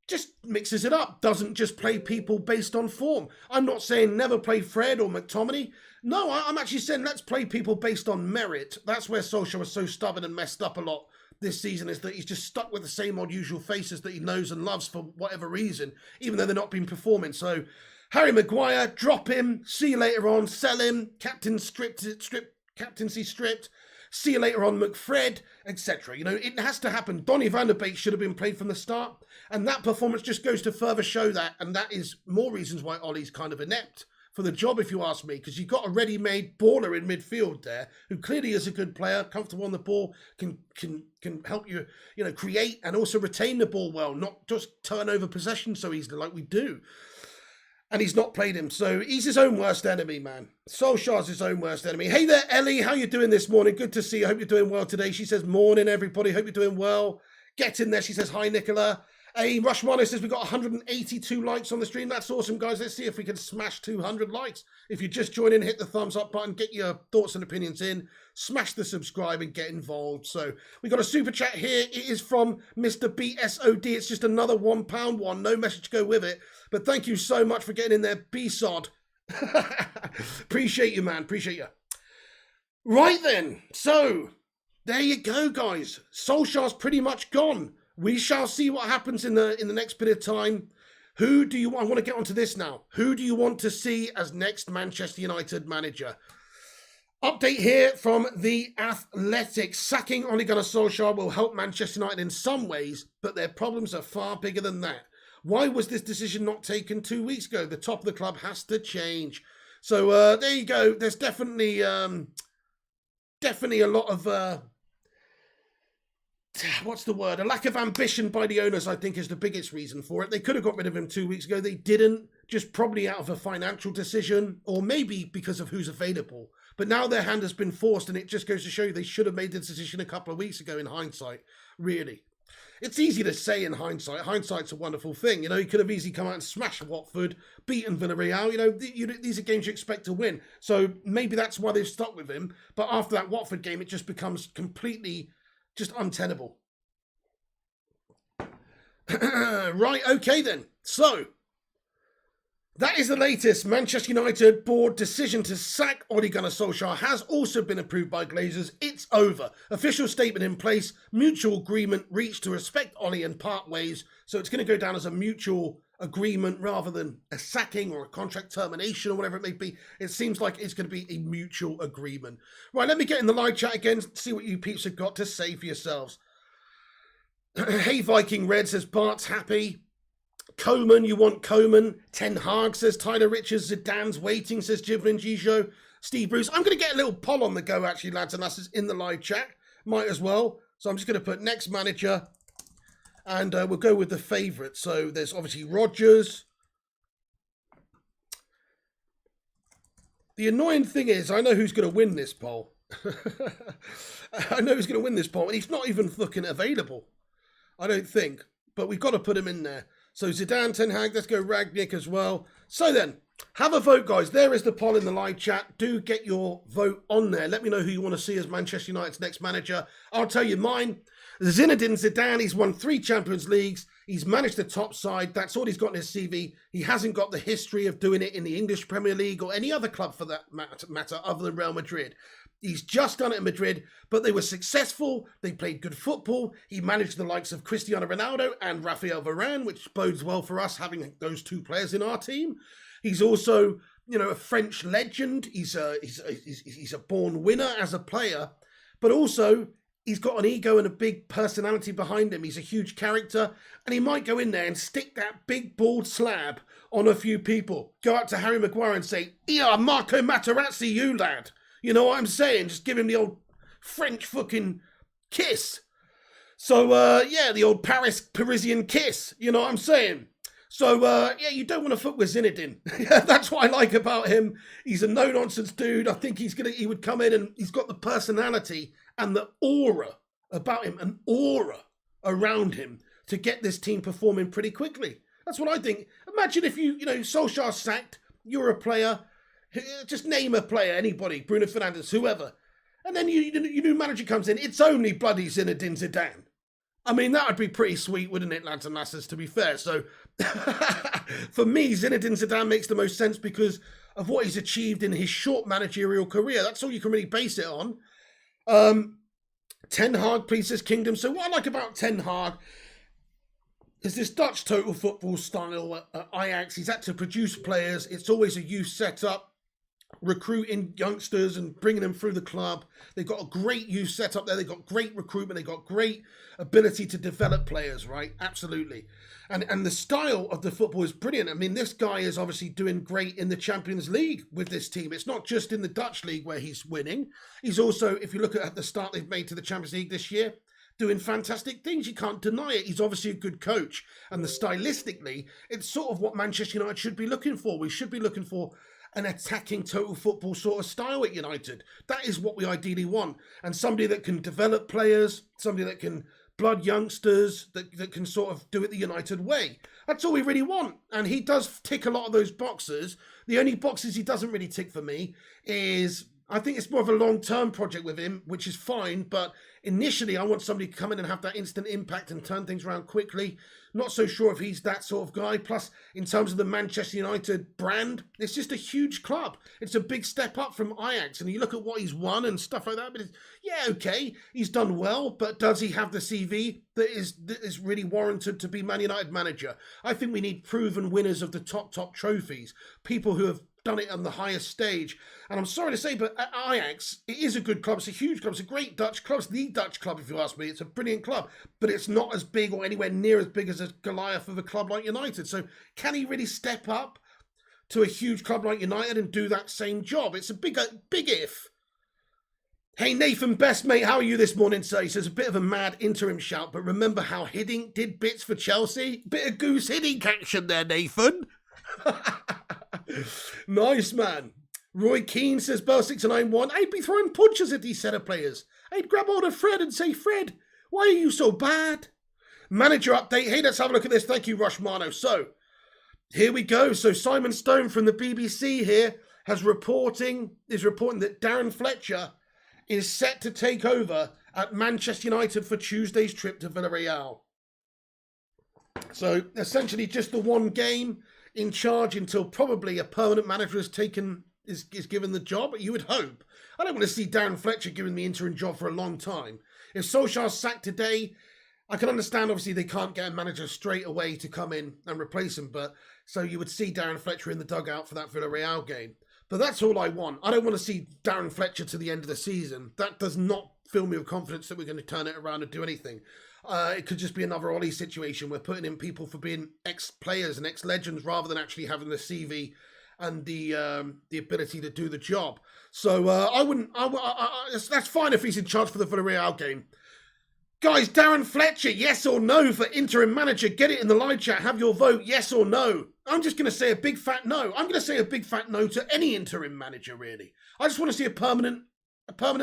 just mixes it up, doesn't just play people based on form. I'm not saying never play Fred or McTominay. No, I'm actually saying let's play people based on merit. That's where Solskjaer was so stubborn and messed up a lot this season, is that he's just stuck with the same old usual faces that he knows and loves for whatever reason, even though they're not been performing. So Harry Maguire, drop him, see you later on, sell him, captaincy stripped, see you later on, McFred, etc. You know, it has to happen. Donny van der Beek should have been played from the start, and that performance just goes to further show that, and that is more reasons why Ollie's kind of inept for the job, if you ask me, because you've got a ready-made baller in midfield there who clearly is a good player, comfortable on the ball, can help you, you know, create and also retain the ball well, not just turn over possession so easily like we do. And he's not played him, so he's his own worst enemy, man. Solskjaer's his own worst enemy. Hey there, Ellie, how you doing this morning? Good to see you. I hope you're doing well today. She says, morning, everybody. Hope you're doing well. Get in there. She says, hi, Nicola. Hey, Rushmano says we've got 182 likes on the stream. That's awesome, guys. Let's see if we can smash 200 likes. If you just join in, hit the thumbs up button, get your thoughts and opinions in, smash the subscribe and get involved. So we got a super chat here. It is from Mr. BSOD. It's just another £1 one. No message to go with it. But thank you so much for getting in there, B-Sod. Appreciate you, man. Appreciate you. Right then. So there you go, guys. Solskjaer's pretty much gone. We shall see what happens in the next bit of time. Who do you... I want to get onto this now. Who do you want to see as next Manchester United manager? Update here from The Athletic. Sacking Ole Gunnar Solskjaer will help Manchester United in some ways, but their problems are far bigger than that. Why was this decision not taken 2 weeks ago? The top of the club has to change. So there you go. There's definitely a lot of... what's the word? A lack of ambition by the owners, I think, is the biggest reason for it. They could have got rid of him 2 weeks ago. They didn't, just probably out of a financial decision, or maybe because of who's available. But now their hand has been forced, and it just goes to show you they should have made the decision a couple of weeks ago in hindsight, really. It's easy to say in hindsight. Hindsight's a wonderful thing. You know, he could have easily come out and smashed Watford, beaten Villarreal. You know, these are games you expect to win. So maybe that's why they've stuck with him. But after that Watford game, it just becomes completely... just untenable. Right, okay then. So, that is the latest. Manchester United board decision to sack Ole Gunnar Solskjaer has also been approved by Glazers. It's over. Official statement in place. Mutual agreement reached to respect Ole and part ways. So it's going to go down as a mutual agreement rather than a sacking or a contract termination or whatever it may be. It seems like it's going to be a mutual agreement. Right, let me get in the live chat again, see what you peeps have got to say for yourselves. Hey, Viking Red says Bart's happy. Coman, you want Coman. Ten Hag says Tyler Richards. Zidane's waiting, says Gibran Gijo. Steve Bruce. I'm going to get a little poll on the go, actually, lads and lasses, in the live chat. Might as well. So I'm just going to put next manager. And we'll go with the favourite. So there's obviously Rodgers. The annoying thing is, I know who's going to win this poll. I know who's going to win this poll, and he's not even fucking available. I don't think. But we've got to put him in there. So Zidane, Ten Hag, let's go Ragnick as well. So then, have a vote, guys. There is the poll in the live chat. Do get your vote on there. Let me know who you want to see as Manchester United's next manager. I'll tell you mine. Zinedine Zidane, he's won 3 Champions Leagues. He's managed the top side. That's all he's got in his CV. He hasn't got the history of doing it in the English Premier League or any other club for that matter other than Real Madrid. He's just done it in Madrid, but they were successful. They played good football. He managed the likes of Cristiano Ronaldo and Rafael Varane, which bodes well for us having those 2 players in our team. He's also, you know, a French legend. He's a born winner as a player, but also he's got an ego and a big personality behind him. He's a huge character, and he might go in there and stick that big bald slab on a few people. Go out to Harry Maguire and say, "Yeah, Marco Materazzi, you lad." You know what I'm saying? Just give him the old French fucking kiss. So, yeah, the old Parisian kiss. You know what I'm saying? So, yeah, you don't want to fuck with Zinedine. That's what I like about him. He's a no-nonsense dude. I think he would come in and he's got the personality and the aura about him. An aura. around him to get this team performing pretty quickly. That's what I think. Imagine if Solskjaer sacked, you're a player, just name a player, anybody, Bruno Fernandes, whoever, and then your new manager comes in, it's only bloody Zinedine Zidane. I mean, that would be pretty sweet, wouldn't it, lads and lasses, to be fair? So, for me, Zinedine Zidane makes the most sense because of what he's achieved in his short managerial career. That's all you can really base it on. Ten Hag pleases Kingdom. So what I like about Ten Hag is this Dutch total football style at Ajax. He's had to produce players. It's always a youth setup, recruiting youngsters and bringing them through the club. They've got a great youth setup there. They've got great recruitment. They've got great ability to develop players, right? Absolutely. And the style of the football is brilliant. I mean, this guy is obviously doing great in the Champions League with this team. It's not just in the Dutch league where he's winning. He's also, if you look at the start they've made to the Champions League this year, doing fantastic things. You can't deny it. He's obviously a good coach. And stylistically, it's sort of what Manchester United should be looking for. We should be looking for an attacking total football sort of style at United. That is what we ideally want. And somebody that can develop players, somebody that can blood youngsters, that can sort of do it the United way. That's all we really want. And he does tick a lot of those boxes. The only boxes he doesn't really tick for me is, I think it's more of a long-term project with him, which is fine, but initially I want somebody to come in and have that instant impact and turn things around quickly. Not so sure if he's that sort of guy. Plus, in terms of the Manchester United brand, it's just a huge club. It's a big step up from Ajax. And you look at what he's won and stuff like that, but okay, he's done well, but does he have the CV that is really warranted to be Man United manager? I think we need proven winners of the top trophies. People who have done it on the highest stage. And I'm sorry to say, but at Ajax, it is a good club. It's a huge club. It's a great Dutch club. It's the Dutch club, if you ask me. It's a brilliant club, but it's not as big or anywhere near as big as a Goliath of a club like United. So can he really step up to a huge club like United and do that same job? It's a big if. Hey, Nathan Best, mate, how are you this morning, sir? He says, a bit of a mad interim shout, but remember how Hiddink did bits for Chelsea? Bit of Goose Hiddink action there, Nathan. Nice, man. Roy Keane says, Bell 691, I'd be throwing punches at these set of players. I'd grab hold of Fred and say, Fred, why are you so bad? Manager update. Hey, let's have a look at this. Thank you, Rushmano. So, here we go. So, Simon Stone from the BBC here is reporting that Darren Fletcher is set to take over at Manchester United for Tuesday's trip to Villarreal. So, essentially just the one game in charge until probably a permanent manager is given the job. You would hope. I don't want to see Darren Fletcher giving the interim job for a long time. If Solskjaer's sacked today, I can understand, obviously, they can't get a manager straight away to come in and replace him. But so you would see Darren Fletcher in the dugout for that Villarreal game. But that's all I want. I don't want to see Darren Fletcher to the end of the season. That does not fill me with confidence that we're going to turn it around and do anything. It could just be another Ollie situation. We're putting in people for being ex-players and ex-legends rather than actually having the CV and the ability to do the job. So that's fine if he's in charge for the Villarreal game. Guys, Darren Fletcher, yes or no for interim manager? Get it in the live chat. Have your vote, yes or no. I'm just going to say a big fat no. I'm going to say a big fat no to any interim manager, really. I just want to see a permanent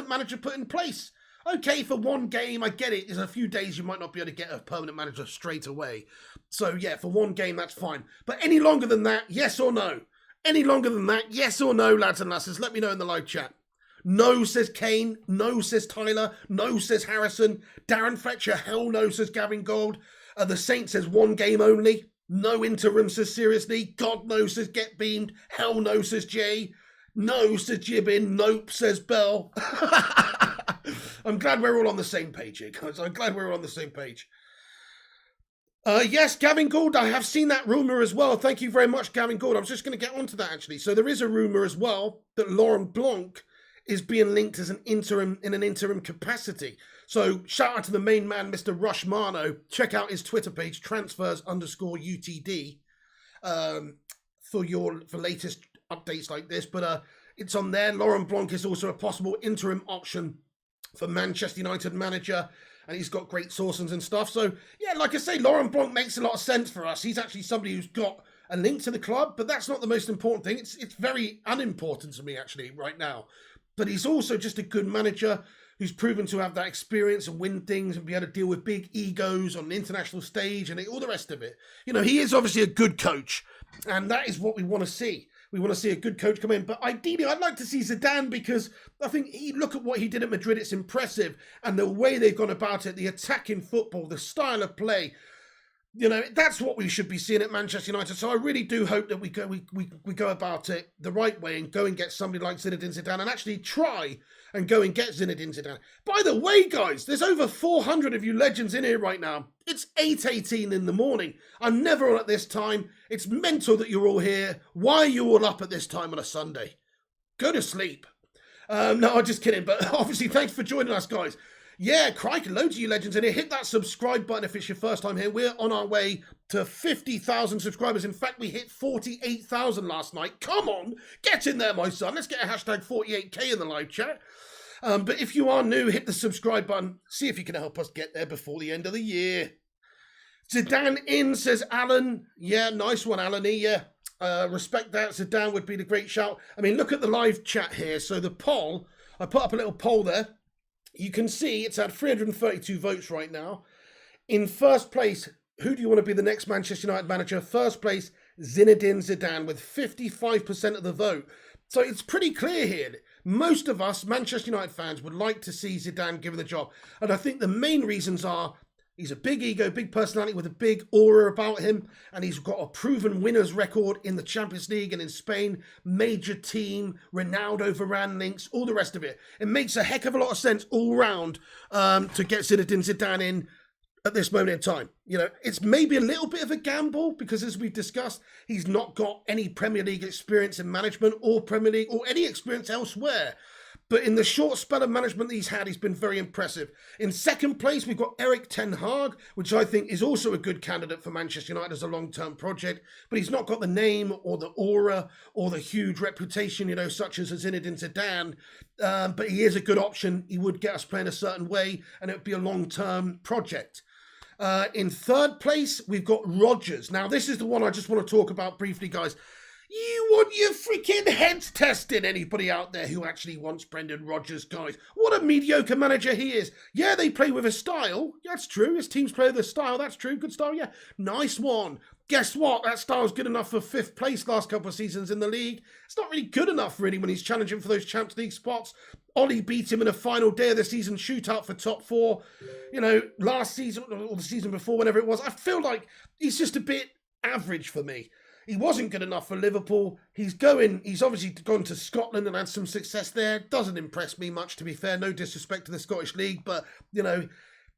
manager put in place. Okay, for one game, I get it. There's a few days you might not be able to get a permanent manager straight away. So, yeah, for one game, that's fine. But any longer than that, yes or no? Any longer than that, yes or no, lads and lasses? Let me know in the live chat. No, says Kane. No, says Tyler. No, says Harrison. Darren Fletcher. Hell no, says Gavin Gold. The Saint says one game only. No interim, says Seriously. God no, says Get Beamed. Hell no, says Jay. No, says Jibbin. Nope, says Bell. I'm glad we're all on the same page here, guys. I'm glad we're all on the same page. Yes, Gavin Gould, I have seen that rumour as well. Thank you very much, Gavin Gould. I was just going to get onto that, actually. So there is a rumour as well that Laurent Blanc is being linked as an interim capacity. So shout out to the main man, Mr. Rushmano. Check out his Twitter page, transfers_UTD, for latest updates like this. But it's on there. Laurent Blanc is also a possible interim option for Manchester United manager, and he's got great sources and stuff. So, yeah, like I say, Laurent Blanc makes a lot of sense for us. He's actually somebody who's got a link to the club, but that's not the most important thing. It's very unimportant to me, actually, right now. But he's also just a good manager who's proven to have that experience and win things and be able to deal with big egos on the international stage and all the rest of it. You know, he is obviously a good coach, and that is what we want to see. We want to see a good coach come in. But ideally, I'd like to see Zidane, because I think look at what he did at Madrid. It's impressive. And the way they've gone about it, the attacking football, the style of play, you know, that's what we should be seeing at Manchester United. So I really do hope that we go about it the right way and go and get somebody like Zinedine Zidane and actually try and go and get Zinedine Zidane. By the way, guys, there's over 400 of you legends in here right now. It's 8:18 in the morning. I'm never on at this time. It's mental that you're all here. Why are you all up at this time on a Sunday? Go to sleep. No, I'm just kidding. But obviously, thanks for joining us, guys. Yeah, crikey, loads of you legends in here. Hit that subscribe button if it's your first time here. We're on our way to 50,000 subscribers. In fact, we hit 48,000 last night. Come on, get in there, my son. Let's get a hashtag 48K in the live chat. But if you are new, hit the subscribe button. See if you can help us get there before the end of the year. Zidane in, says Alan. Yeah, nice one, Alan E. Yeah, respect that. Zidane would be the great shout. I mean, look at the live chat here. So the poll, I put up a little poll there. You can see it's at 332 votes right now. In first place, who do you want to be the next Manchester United manager? First place, Zinedine Zidane with 55% of the vote. So it's pretty clear here. Most of us Manchester United fans would like to see Zidane given the job. And I think the main reasons are he's a big ego, big personality with a big aura about him. And he's got a proven winner's record in the Champions League and in Spain. Major team, Ronaldo, Varane links, all the rest of it. It makes a heck of a lot of sense all round to get Zinedine Zidane in at this moment in time. You know, it's maybe a little bit of a gamble because, as we've discussed, he's not got any Premier League experience in management or Premier League or any experience elsewhere. But in the short spell of management that he's had, he's been very impressive. In second place, we've got Erik ten Hag, which I think is also a good candidate for Manchester United as a long-term project. But he's not got the name or the aura or the huge reputation, you know, such as Zinedine Zidane. But he is a good option. He would get us playing a certain way, and it would be a long-term project. In third place, we've got Rodgers. Now, this is the one I just want to talk about briefly, guys. You want your freaking heads tested, anybody out there who actually wants Brendan Rodgers, guys. What a mediocre manager he is. Yeah, they play with a style. That's true. His teams play with a style. That's true. Good style, yeah. Nice one. Guess what? That style's good enough for 5th place last couple of seasons in the league. It's not really good enough, really, when he's challenging for those Champions League spots. Ollie beat him in a final day of the season shootout for top 4. You know, last season or the season before, whenever it was. I feel like he's just a bit average for me. He wasn't good enough for Liverpool. He's obviously gone to Scotland and had some success there. Doesn't impress me much, to be fair. No disrespect to the Scottish League, but, you know,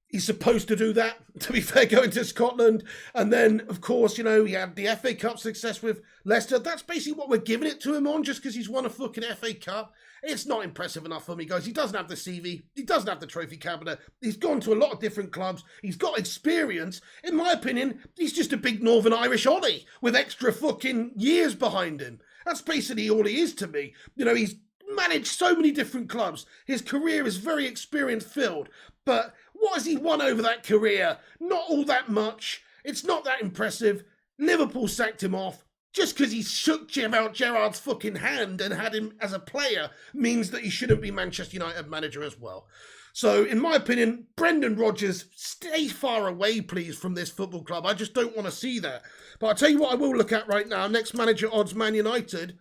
he's supposed to do that, to be fair, going to Scotland. And then, of course, you know, he had the FA Cup success with Leicester. That's basically what we're giving it to him on, just because he's won a fucking FA Cup. It's not impressive enough for me, guys. He doesn't have the CV. He doesn't have the trophy cabinet. He's gone to a lot of different clubs. He's got experience. In my opinion, he's just a big Northern Irish Ollie with extra fucking years behind him. That's basically all he is to me. You know, he's managed so many different clubs. His career is very experience-filled. But what has he won over that career? Not all that much. It's not that impressive. Liverpool sacked him off. Just because he shook Gerrard's fucking hand and had him as a player means that he shouldn't be Manchester United manager as well. So, in my opinion, Brendan Rodgers, stay far away, please, from this football club. I just don't want to see that. But I'll tell you what I will look at right now. Next manager odds, Man United.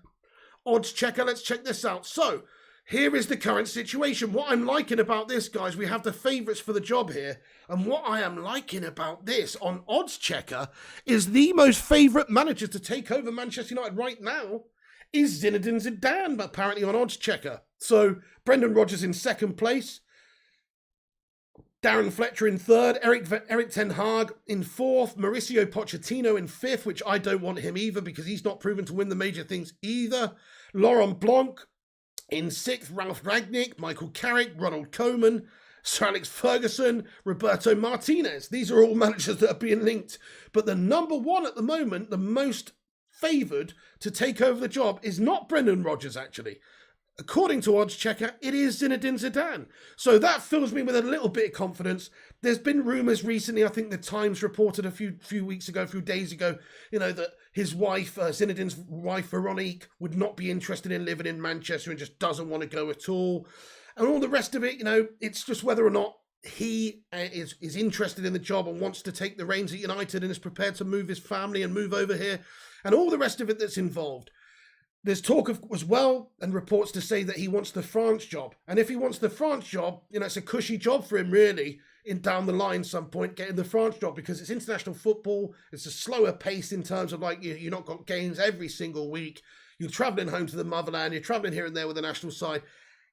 Odds checker, let's check this out. So, here is the current situation. What I'm liking about this, guys, we have the favourites for the job here. And what I am liking about this on Odds Checker is the most favourite manager to take over Manchester United right now is Zinedine Zidane, apparently on Odds Checker. So Brendan Rodgers in second place, Darren Fletcher in third, Erik ten Hag in fourth, Mauricio Pochettino in fifth, which I don't want him either because he's not proven to win the major things either. Laurent Blanc in sixth, Ralph Rangnick, Michael Carrick, Ronald Koeman, Sir Alex Ferguson, Roberto Martinez. These are all managers that are being linked. But the number one at the moment, the most favoured to take over the job, is not Brendan Rodgers, actually. According to Odds Checker, it is Zinedine Zidane. So that fills me with a little bit of confidence. There's been rumours recently, I think the Times reported a few days ago, you know, that his wife, Zinedine's wife, Veronique, would not be interested in living in Manchester and just doesn't want to go at all. And all the rest of it, it's just whether or not he is interested in the job and wants to take the reins at United and is prepared to move his family and move over here and all the rest of it that's involved. There's talk of as well and reports to say that he wants the France job. And if he wants the France job, it's a cushy job for him really in down the line some point getting the France job, because it's international football. It's a slower pace in terms of you're not got games every single week. You're travelling home to the motherland. You're travelling here and there with the national side.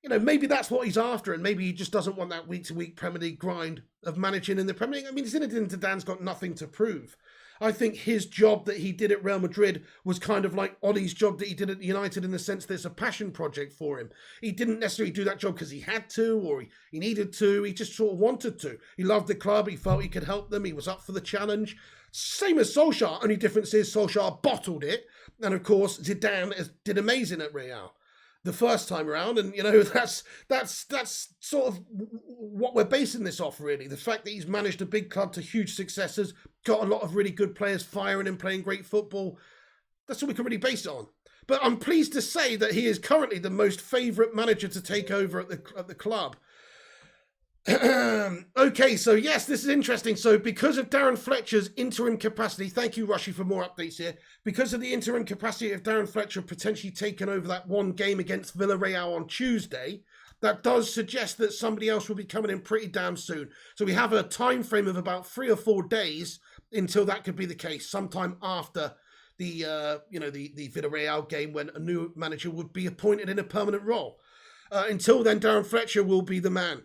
Maybe that's what he's after, and maybe he just doesn't want that week-to-week Premier League grind of managing in the Premier League. I mean, Zinedine Zidane's got nothing to prove. I think his job that he did at Real Madrid was kind of like Ollie's job that he did at United, in the sense that it's a passion project for him. He didn't necessarily do that job because he had to or he needed to. He just sort of wanted to. He loved the club. He felt he could help them. He was up for the challenge. Same as Solskjaer. Only difference is Solskjaer bottled it. And, of course, Zidane did amazing at Real the first time around, and that's sort of what we're basing this off, really. The fact that he's managed a big club to huge successes, got a lot of really good players firing and playing great football. That's what we can really base it on. But I'm pleased to say that he is currently the most favourite manager to take over at the club. Okay, so yes, this is interesting. So because of Darren Fletcher's interim capacity, thank you, Rushy, for more updates here. Because of the interim capacity of Darren Fletcher potentially taking over that one game against Villarreal on Tuesday, that does suggest that somebody else will be coming in pretty damn soon. So we have a time frame of about 3 or 4 days until that could be the case, sometime after the Villarreal game, when a new manager would be appointed in a permanent role. Until then, Darren Fletcher will be the man.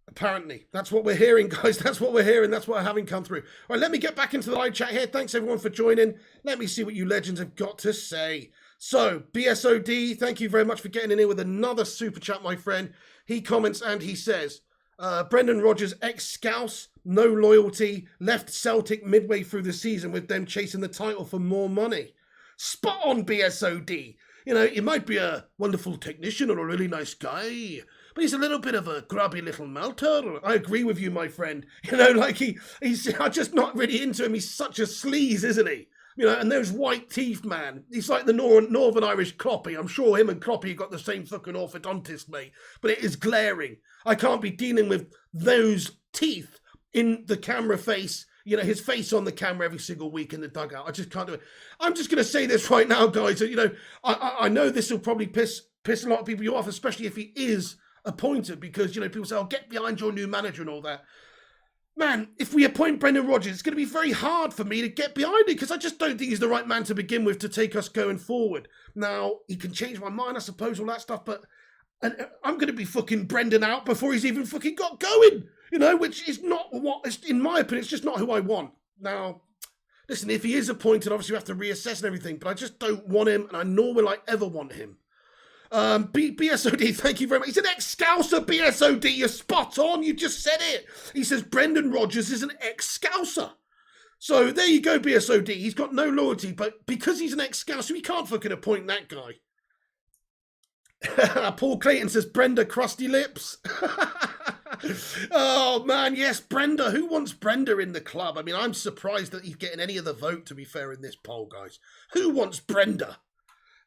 Apparently, that's what we're hearing, guys. That's what we're hearing. That's what I'm having come through. All right, let me get back into the live chat here. Thanks, everyone, for joining. Let me see what you legends have got to say. So, BSOD, thank you very much for getting in here with another super chat, my friend. He comments and he says, Brendan Rodgers, ex-Scouse, no loyalty, left Celtic midway through the season with them chasing the title for more money. Spot on, BSOD. He might be a wonderful technician or a really nice guy, but he's a little bit of a grubby little melter. I agree with you, my friend. He's I'm just not really into him. He's such a sleaze, isn't he? And those white teeth, man. He's like the Northern Irish Kloppy. I'm sure him and Kloppy got the same fucking orthodontist, mate. But it is glaring. I can't be dealing with those teeth in the camera face. His face on the camera every single week in the dugout. I just can't do it. I'm just going to say this right now, guys. I know this will probably piss a lot of people off, especially if he is appointed, because people say, "Oh, get behind your new manager" and all that. Man, if we appoint Brendan Rodgers, it's going to be very hard for me to get behind it, because I just don't think he's the right man to begin with to take us going forward. Now, he can change my mind, I suppose, all that stuff, but I'm going to be fucking Brendan out before he's even fucking got going, which is not what, in my opinion, it's just not who I want. Now, listen, if he is appointed, obviously we have to reassess and everything, but I just don't want him, and I nor will I ever want him. BSOD, thank you very much. He's an ex-Scouser, BSOD. You're spot on. You just said it. He says Brendan Rodgers is an ex-Scouser. So there you go, BSOD. He's got no loyalty, but because he's an ex-Scouser, we can't fucking appoint that guy. Paul Clayton says Brenda crusty lips. Oh, man, yes, Brenda. Who wants Brenda in the club? I mean, I'm surprised that he's getting any of the vote, to be fair, in this poll, guys. Who wants Brenda?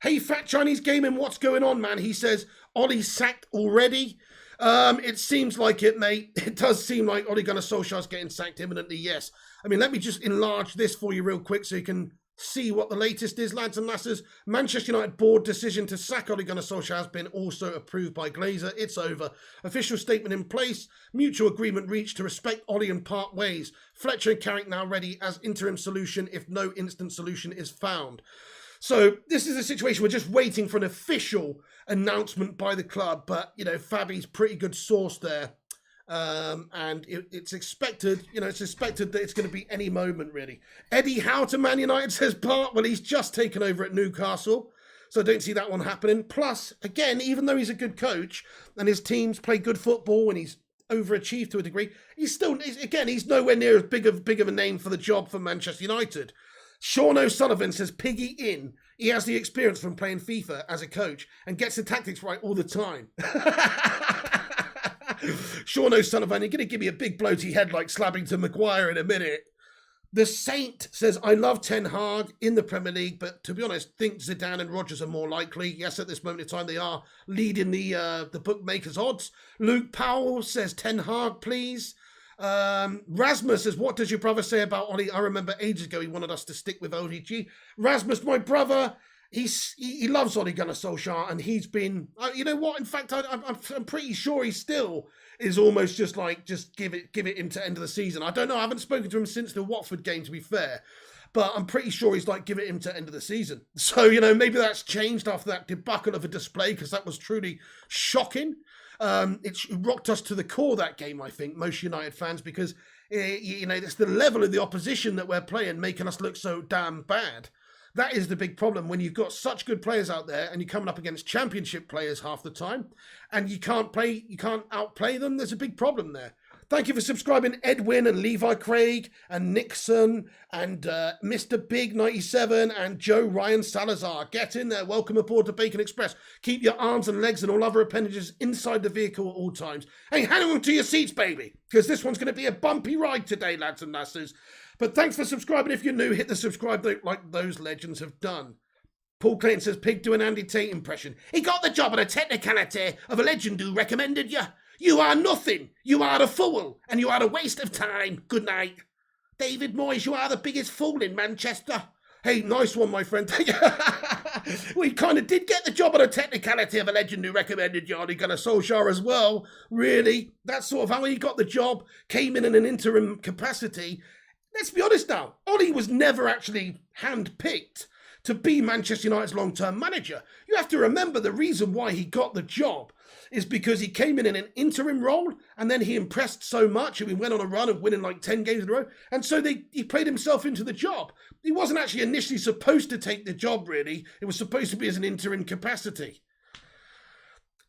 Hey, Fat Chinese Gaming, what's going on, man? He says, Ollie sacked already? It seems like it, mate. It does seem like Ole Gunnar Solskjaer's getting sacked imminently, yes. I mean, let me just enlarge this for you real quick so you can see what the latest is, lads and lasses. Manchester United board decision to sack Ole Gunnar Solskjaer has been also approved by Glazer. It's over. Official statement in place. Mutual agreement reached to respect Ole and part ways. Fletcher and Carrick now ready as interim solution if no instant solution is found. So this is a situation, we're just waiting for an official announcement by the club, but, Fabi's pretty good source there. And it's expected, that it's going to be any moment, really. Eddie Howe to Man United, says Bart. Well, he's just taken over at Newcastle, so I don't see that one happening. Plus, again, even though he's a good coach and his teams play good football and he's overachieved to a degree, he's nowhere near as big of a name for the job for Manchester United. Sean O'Sullivan says Piggy in. He has the experience from playing FIFA as a coach and gets the tactics right all the time. Sean O'Sullivan, you're going to give me a big bloaty head like Slabbington Maguire in a minute. The Saint says, I love Ten Hag in the Premier League, but to be honest, think Zidane and Rodgers are more likely. Yes, at this moment in time, they are leading the bookmakers' odds. Luke Powell says, Ten Hag, please. Rasmus says, what does your brother say about Oli? I remember ages ago he wanted us to stick with ODG. Rasmus, my brother, he loves Ole Gunnar Solskjaer, and he's been, you know what? In fact, I'm pretty sure he still is almost just like, just give it him to end of the season. I don't know. I haven't spoken to him since the Watford game, to be fair, but I'm pretty sure he's like, give it him to end of the season. So, you know, maybe that's changed after that debacle of a display, because that was truly shocking. It rocked us to the core, that game, I think, most United fans, because, you know, it's the level of the opposition that we're playing making us look so damn bad. That is the big problem when you've got such good players out there and you're coming up against championship players half the time and you can't outplay them. There's a big problem there. Thank you for subscribing, Edwin and Levi Craig and Nixon and Mr. Big 97 and Joe Ryan Salazar. Get in there. Welcome aboard to Bacon Express. Keep your arms and legs and all other appendages inside the vehicle at all times. Hey, hang on to your seats, baby, because this one's going to be a bumpy ride today, lads and lasses. But thanks for subscribing. If you're new, hit the subscribe like those legends have done. Paul Clayton says, Pig, do an Andy Tate impression. He got the job on a technicality of a legend who recommended you. You are nothing. You are a fool, and you are a waste of time. Good night. David Moyes, you are the biggest fool in Manchester. Hey, nice one, my friend. We kind of did get the job on a technicality of a legend who recommended you. Ole Gunnar Solskjaer as well. Really? That's sort of how he got the job. Came in an interim capacity. Let's be honest now, Ollie was never actually hand-picked to be Manchester United's long-term manager. You have to remember the reason why he got the job is because he came in an interim role and then he impressed so much and he went on a run of winning like 10 games in a row. And so he played himself into the job. He wasn't actually initially supposed to take the job, really. It was supposed to be as an interim capacity.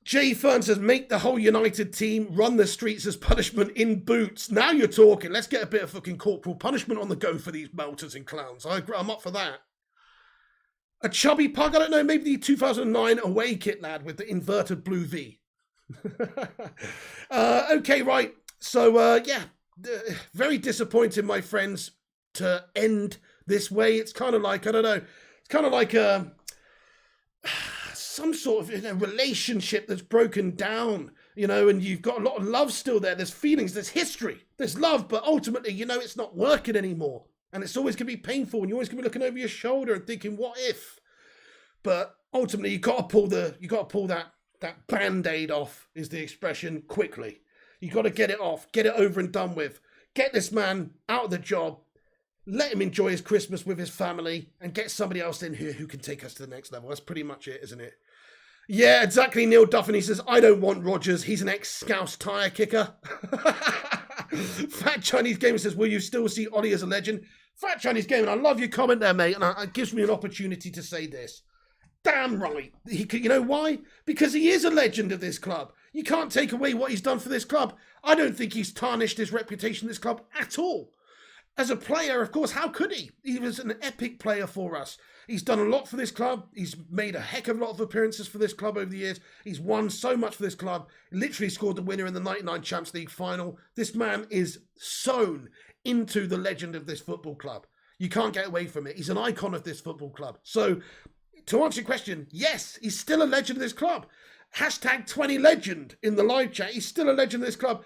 Jay Fern says, make the whole United team run the streets as punishment in boots. Now you're talking. Let's get a bit of fucking corporal punishment on the go for these melters and clowns. I'm up for that. A chubby pug, I don't know, maybe the 2009 away kit lad with the inverted blue V. Okay, right. So, yeah, very disappointing, my friends, to end this way. It's kind of like, I don't know, it's kind of like some sort of relationship that's broken down, and you've got a lot of love still there. There's feelings, there's history, there's love, but ultimately, it's not working anymore. And it's always going to be painful, and you're always going to be looking over your shoulder and thinking, what if? But ultimately, you got to pull that Band-Aid off, is the expression, quickly. You got to get it off, get it over and done with. Get this man out of the job, let him enjoy his Christmas with his family, and get somebody else in here who can take us to the next level. That's pretty much it, isn't it? Yeah, exactly. Neil Duffin, he says, I don't want Rodgers. He's an ex-Scouse tyre kicker. Fat Chinese Gamer says, will you still see Ollie as a legend? Fat Chinese Gamer, I love your comment there, mate, and it gives me an opportunity to say this. Damn right. You know why? Because he is a legend of this club. You can't take away what he's done for this club. I don't think he's tarnished his reputation in this club at all. As a player, of course, how could he? He was an epic player for us. He's done a lot for this club. He's made a heck of a lot of appearances for this club over the years. He's won so much for this club. Literally scored the winner in the 99 Champions League final. This man is sewn into the legend of this football club. You can't get away from it. He's an icon of this football club. So, to answer your question, yes, he's still a legend of this club. Hashtag 20legend in the live chat. He's still a legend of this club.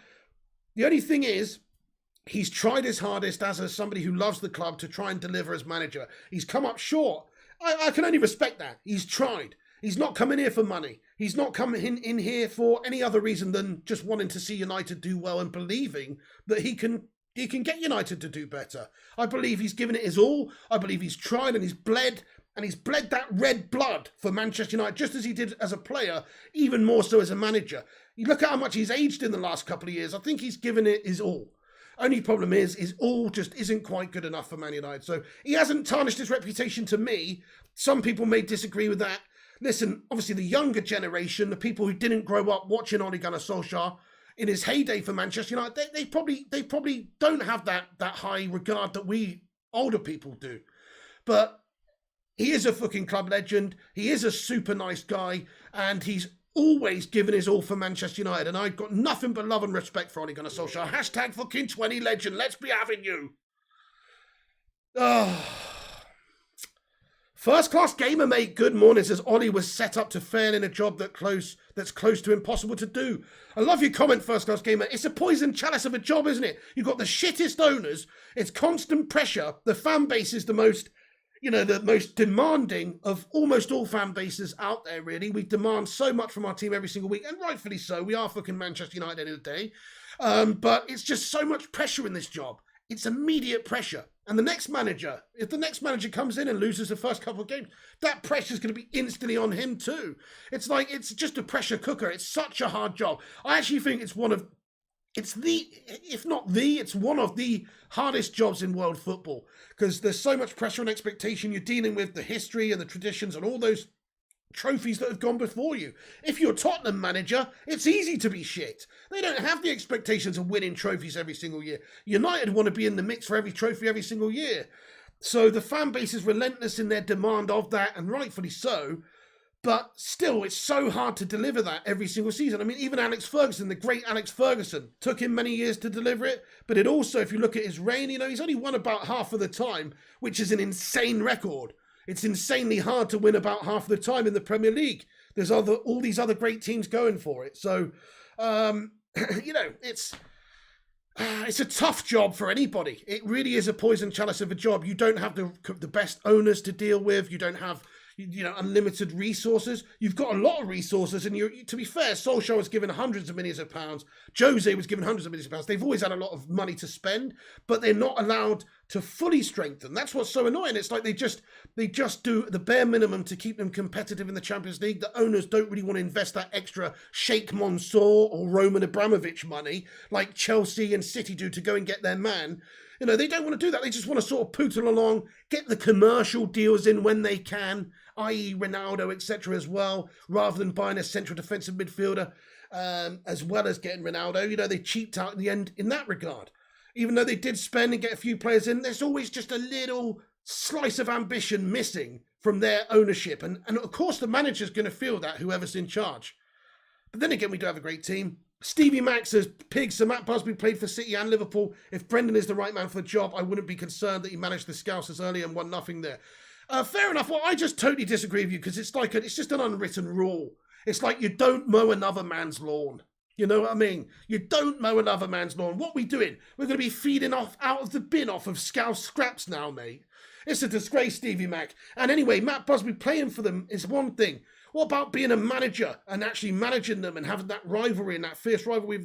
The only thing is, he's tried his hardest as somebody who loves the club to try and deliver as manager. He's come up short. I can only respect that. He's tried. He's not coming here for money. He's not coming in here for any other reason than just wanting to see United do well and believing that he can get United to do better. I believe he's given it his all. I believe he's tried and he's bled. And he's bled that red blood for Manchester United, just as he did as a player, even more so as a manager. You look at how much he's aged in the last couple of years. I think he's given it his all. Only problem is his all just isn't quite good enough for Man United. So he hasn't tarnished his reputation to me. Some people may disagree with that. Listen, obviously the younger generation, the people who didn't grow up watching Ole Gunnar Solskjaer in his heyday for Manchester United, they probably don't have that high regard that we older people do. But he is a fucking club legend. He is a super nice guy, and he's always given his all for Manchester United. And I've got nothing but love and respect for Ole Gunnar Solskjaer. Hashtag fucking 20legend. Let's be having you. Oh. First class gamer, mate. Good morning. Says Ollie was set up to fail in a job that's close to impossible to do. I love your comment, first class gamer. It's a poison chalice of a job, isn't it? You've got the shittest owners. It's constant pressure. The fan base is the most demanding of almost all fan bases out there, really. We demand so much from our team every single week, and rightfully so. We are fucking Manchester United at the end of the day. But it's just so much pressure in this job. It's immediate pressure. And the next manager, if the next manager comes in and loses the first couple of games, that pressure is going to be instantly on him too. It's like, it's just a pressure cooker. It's such a hard job. I actually think it's one of the hardest jobs in world football, because there's so much pressure and expectation. You're dealing with the history and the traditions and all those trophies that have gone before you. If you're a Tottenham manager, it's easy to be shit. They don't have the expectations of winning trophies every single year. United want to be in the mix for every trophy every single year. So the fan base is relentless in their demand of that, and rightfully so. But still, it's so hard to deliver that every single season. I mean, even Alex Ferguson, the great Alex Ferguson, took him many years to deliver it. But it also, if you look at his reign, he's only won about half of the time, which is an insane record. It's insanely hard to win about half the time in the Premier League. There's all these other great teams going for it. So, it's a tough job for anybody. It really is a poison chalice of a job. You don't have the best owners to deal with. You don't have unlimited resources. You've got a lot of resources, and to be fair, Solskjaer was given hundreds of millions of pounds. Jose was given hundreds of millions of pounds. They've always had a lot of money to spend, but they're not allowed to fully strengthen. That's what's so annoying. It's like they just do the bare minimum to keep them competitive in the Champions League. The owners don't really want to invest that extra Sheikh Mansour or Roman Abramovich money like Chelsea and City do to go and get their man. They don't want to do that. They just want to sort of pootle along, get the commercial deals in when they can, i.e. Ronaldo, etc. as well, rather than buying a central defensive midfielder, as well as getting Ronaldo. They cheaped out in the end in that regard. Even though they did spend and get a few players in, there's always just a little slice of ambition missing from their ownership. And of course, the manager's going to feel that, whoever's in charge. But then again, we do have a great team. Stevie Mack says, Pig, so Matt Busby played for City and Liverpool. If Brendan is the right man for the job, I wouldn't be concerned that he managed the Scousers early and won nothing there. Fair enough. Well, I just totally disagree with you, because it's just an unwritten rule. It's like you don't mow another man's lawn. You know what I mean? You don't mow another man's lawn. What are we doing? We're going to be feeding off out of the bin off of Scouse scraps now, mate. It's a disgrace, Stevie Mack. And anyway, Matt Busby playing for them is one thing. What about being a manager and actually managing them and having that rivalry and that fierce rivalry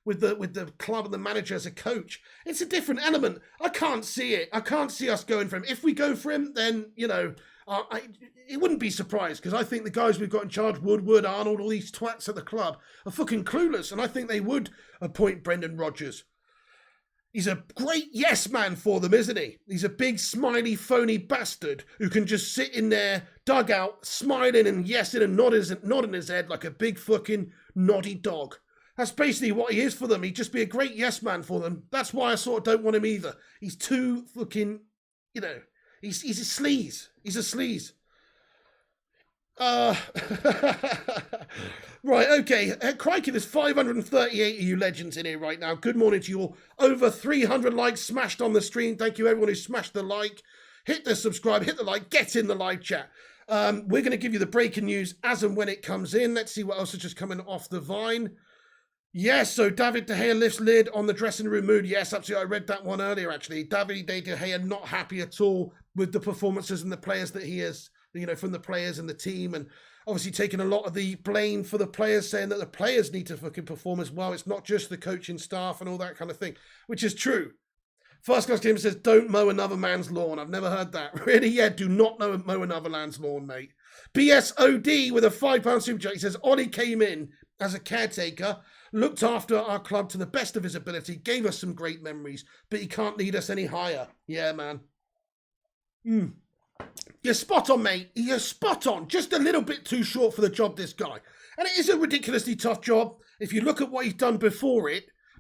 with the club and the manager as a coach? It's a different element. I can't see it. I can't see us going for him. If we go for him, then, it wouldn't be surprised, because I think the guys we've got in charge, Woodward, Arnold, all these twats at the club, are fucking clueless. And I think they would appoint Brendan Rodgers. He's a great yes man for them, isn't he? He's a big, smiley, phony bastard who can just sit in their dugout, smiling and yesing and nodding his head like a big fucking noddy dog. That's basically what he is for them. He'd just be a great yes man for them. That's why I sort of don't want him either. He's too fucking, he's a sleaze. He's a sleaze. Right, okay. Crikey, there's 538 of you legends in here right now. Good morning to you all. Over 300 likes smashed on the stream. Thank you, everyone who smashed the like. Hit the subscribe, hit the like, get in the live chat. We're going to give you the breaking news as and when it comes in. Let's see what else is just coming off the vine. Yes, so David De Gea lifts lid on the dressing room mood. Yes, absolutely. I read that one earlier, actually. David De Gea not happy at all with the performances and the players that he has, from the players and the team, and obviously taking a lot of the blame for the players, saying that the players need to fucking perform as well. It's not just the coaching staff and all that kind of thing, which is true. First Class Gamer says, don't mow another man's lawn. I've never heard that. Really? Yeah, do not mow another man's lawn, mate. BSOD with a £5 super chat. He says, Ollie came in as a caretaker, looked after our club to the best of his ability, gave us some great memories, but he can't lead us any higher. Yeah, man. You're spot on, mate. You're spot on. Just a little bit too short for the job, this guy. And it is a ridiculously tough job. If you look at what he's done before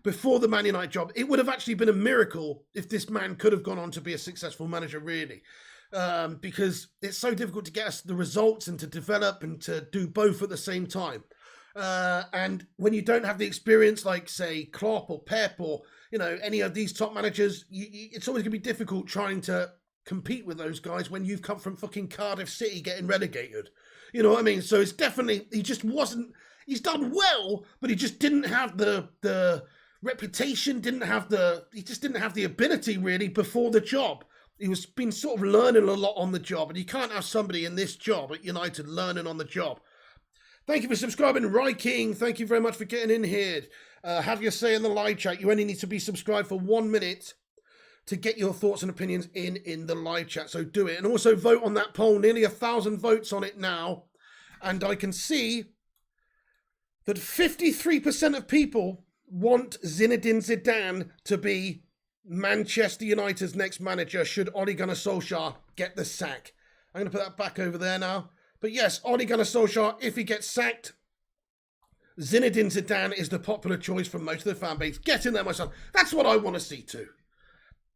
the Man United job, it would have actually been a miracle if this man could have gone on to be a successful manager, really. Because it's so difficult to get us the results and to develop and to do both at the same time. And when you don't have the experience like, say, Klopp or Pep or, any of these top managers, it's always going to be difficult trying to compete with those guys when you've come from fucking Cardiff City getting relegated. You know what I mean? So it's definitely, he just wasn't, he's done well, but he just didn't have the reputation, he just didn't have the ability really before the job. He was been sort of learning a lot on the job, and you can't have somebody in this job at United learning on the job. Thank you for subscribing, Ry King. Thank you very much for getting in here. Have your say in the live chat. You only need to be subscribed for 1 minute to get your thoughts and opinions in the live chat. So do it. And also vote on that poll. Nearly 1,000 votes on it now. And I can see that 53% of people want Zinedine Zidane to be Manchester United's next manager should Ole Gunnar Solskjaer get the sack. I'm going to put that back over there now. But yes, Ole Gunnar Solskjaer, if he gets sacked, Zinedine Zidane is the popular choice from most of the fan base. Get in there, my son. That's what I want to see too.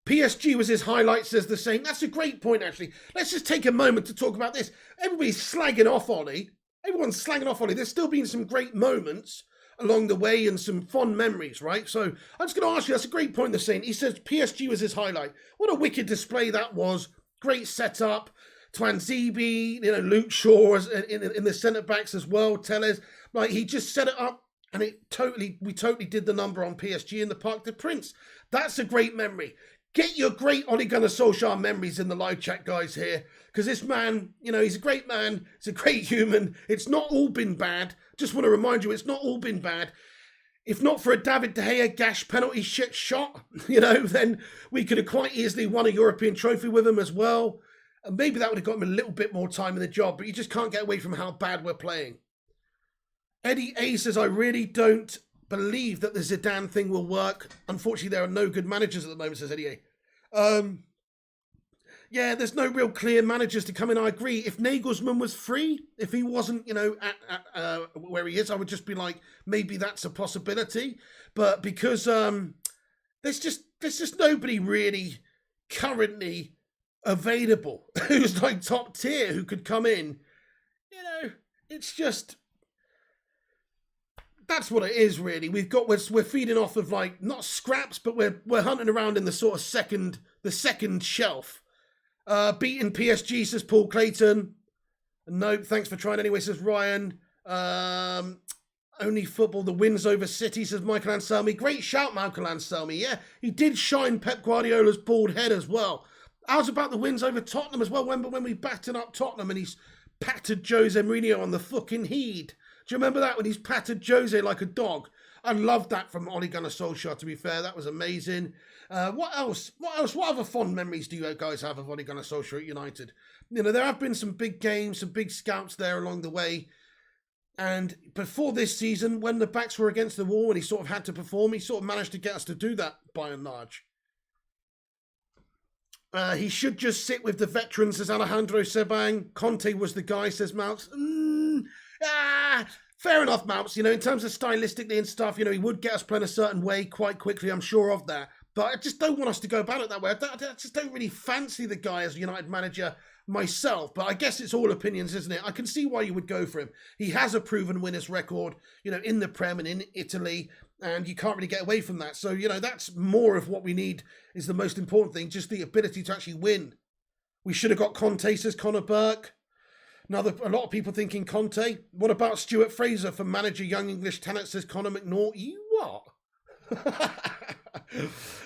PSG was his highlight, says the same. That's a great point, actually. Let's just take a moment to talk about this. Everybody's slagging off Ole. Everyone's slagging off Ole. There's still been some great moments along the way and some fond memories, right? So I'm just going to ask you, that's a great point they're saying. He says PSG was his highlight. What a wicked display that was. Great setup. Twanzebe, Luke Shaw in the centre-backs as well, Tellez. Like, he just set it up and we totally did the number on PSG in the Parc des Princes. That's a great memory. Get your great Ole Gunnar Solskjaer memories in the live chat, guys, here. Because this man, he's a great man. He's a great human. It's not all been bad. Just want to remind you, it's not all been bad. If not for a David De Gea gash penalty shit shot, then we could have quite easily won a European trophy with him as well. And maybe that would have got him a little bit more time in the job, but you just can't get away from how bad we're playing. Eddie A says, I really don't believe that the Zidane thing will work. Unfortunately, there are no good managers at the moment, says Eddie A. Yeah, there's no real clear managers to come in. I agree. If Nagelsmann was free, if he wasn't, at where he is, I would just be like, maybe that's a possibility. But because there's just nobody really currently available who's like top tier who could come in. It's just, that's what it is really. We're feeding off of like not scraps, but we're hunting around in the sort of second shelf. Beating PSG, says Paul Clayton. Nope, thanks for trying anyway, says Ryan. Only football, the wins over City, says Michael Anselmi. Great shout, Michael Anselmi. Yeah, he did shine Pep Guardiola's bald head as well. How's about the wins over Tottenham as well? Remember when we battered up Tottenham and he's patted Jose Mourinho on the fucking heed? Do you remember that when he's patted Jose like a dog? I loved that from Ole Gunnar Solskjaer, to be fair. That was amazing. What else? What other fond memories do you guys have of Ole Gunnar Solskjaer at United? There have been some big games, some big scouts there along the way. And before this season, when the backs were against the wall and he sort of had to perform, he sort of managed to get us to do that by and large. He should just sit with the veterans, says Alejandro Sebang. Conte was the guy, says Mounts. Fair enough, Mounts. In terms of stylistically and stuff, he would get us playing a certain way quite quickly, I'm sure of that. But I just don't want us to go about it that way. I just don't really fancy the guy as a United manager myself. But I guess it's all opinions, isn't it? I can see why you would go for him. He has a proven winners record, in the Prem and in Italy. And you can't really get away from that. So, that's more of what we need is the most important thing, just the ability to actually win. We should have got Conte, says Connor Burke. A lot of people thinking Conte. What about Stuart Fraser for manager young English talent, says Conor McNaught. You what?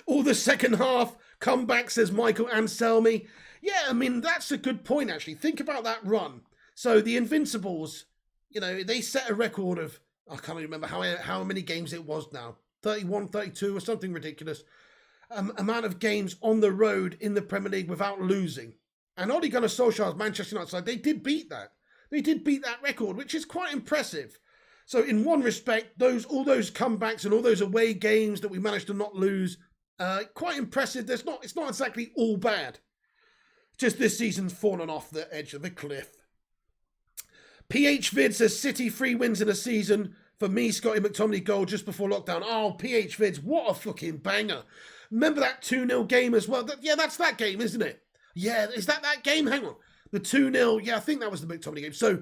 All the second half comeback, says Michael Anselmi. Yeah, that's a good point, actually. Think about that run. So the Invincibles, they set a record of, I can't remember how many games it was now. 31, 32 or something ridiculous. Amount of games on the road in the Premier League without losing. And Ole Gunnar Solskjaer's Manchester United side, they did beat that. They did beat that record, which is quite impressive. So in one respect, all those comebacks and all those away games that we managed to not lose, quite impressive. It's not exactly all bad. Just this season's fallen off the edge of the cliff. PH Vid says City 3 wins in a season. For me, Scotty McTominay goal just before lockdown. Oh, PH Vids, what a fucking banger. Remember that 2-0 game as well? That's that game, isn't it? Yeah, is that game? Hang on. The 2-0, yeah, I think that was the McTominay game. So,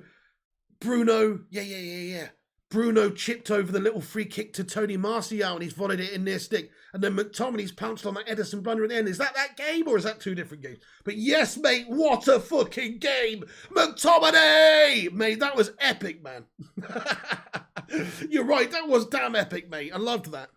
Bruno, yeah. Bruno chipped over the little free kick to Tony Martial and he's volleyed it in near stick. And then McTominay's pounced on that Edison blunder at the end. Is that game or is that two different games? But yes, mate, what a fucking game. McTominay! Mate, that was epic, man. You're right, that was damn epic, mate. I loved that.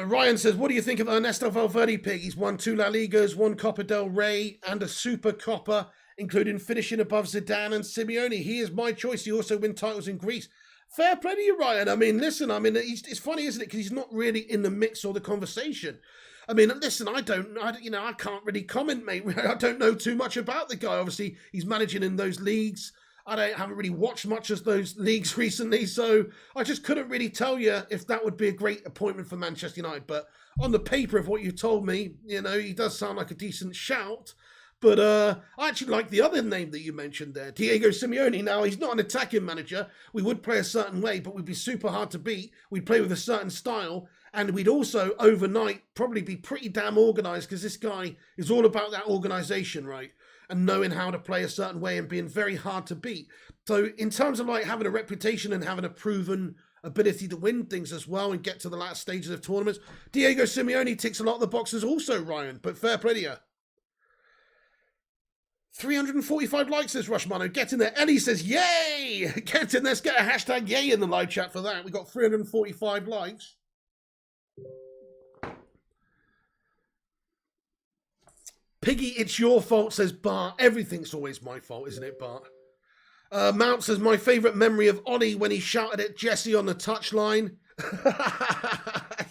Ryan says, what do you think of Ernesto Valverde pick? He's won 2 La Ligas, 1 Copa del Rey and a Super Copa, including finishing above Zidane and Simeone. He is my choice. He also win titles in Greece. Fair play to you, Ryan. I mean, listen, it's funny, isn't it? Because he's not really in the mix or the conversation. I mean, listen, I can't really comment, mate. I don't know too much about the guy. Obviously, he's managing in those leagues. Haven't really watched much of those leagues recently, so I just couldn't really tell you if that would be a great appointment for Manchester United. But on the paper of what you told me, he does sound like a decent shout. But I actually like the other name that you mentioned there, Diego Simeone. Now, he's not an attacking manager. We would play a certain way, but we'd be super hard to beat. We'd play with a certain style, and we'd also, overnight, probably be pretty damn organised because this guy is all about that organisation, right? And knowing how to play a certain way and being very hard to beat. So in terms of like having a reputation and having a proven ability to win things as well and get to the last stages of tournaments, Diego Simeone ticks a lot of the boxes also, Ryan, but fair play to you. 345 likes, says Rushmano. Get in there. Ellie says, yay! Get in there. Let's get a hashtag yay in the live chat for that. We got 345 likes. Piggy, it's your fault, says Bart. Everything's always my fault, isn't it, Bart? Mount says, my favourite memory of Ollie when he shouted at Jesse on the touchline.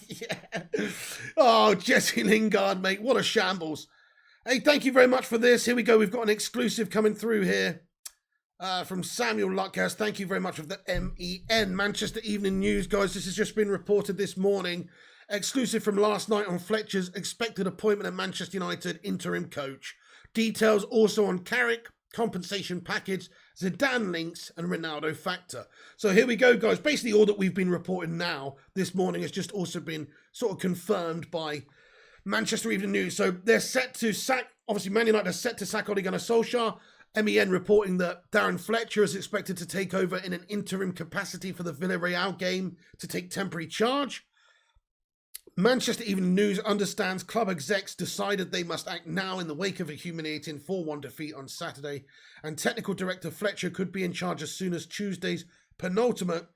Yeah. Oh, Jesse Lingard, mate. What a shambles. Hey, thank you very much for this. Here we go. We've got an exclusive coming through here from Samuel Luckhurst. Thank you very much for the MEN. Manchester Evening News, guys. This has just been reported this morning. Exclusive from last night on Fletcher's expected appointment at Manchester United interim coach. Details also on Carrick, compensation package, Zidane links and Ronaldo factor. So here we go, guys. Basically all that we've been reporting now this morning has just also been sort of confirmed by Manchester Evening News. So they're set to sack, obviously Man United are set to sack Ole Gunnar Solskjaer. MEN reporting that Darren Fletcher is expected to take over in an interim capacity for the Villarreal game to take temporary charge. Manchester Evening News understands club execs decided they must act now in the wake of a humiliating 4-1 defeat on Saturday, and technical director Fletcher could be in charge as soon as Tuesday's penultimate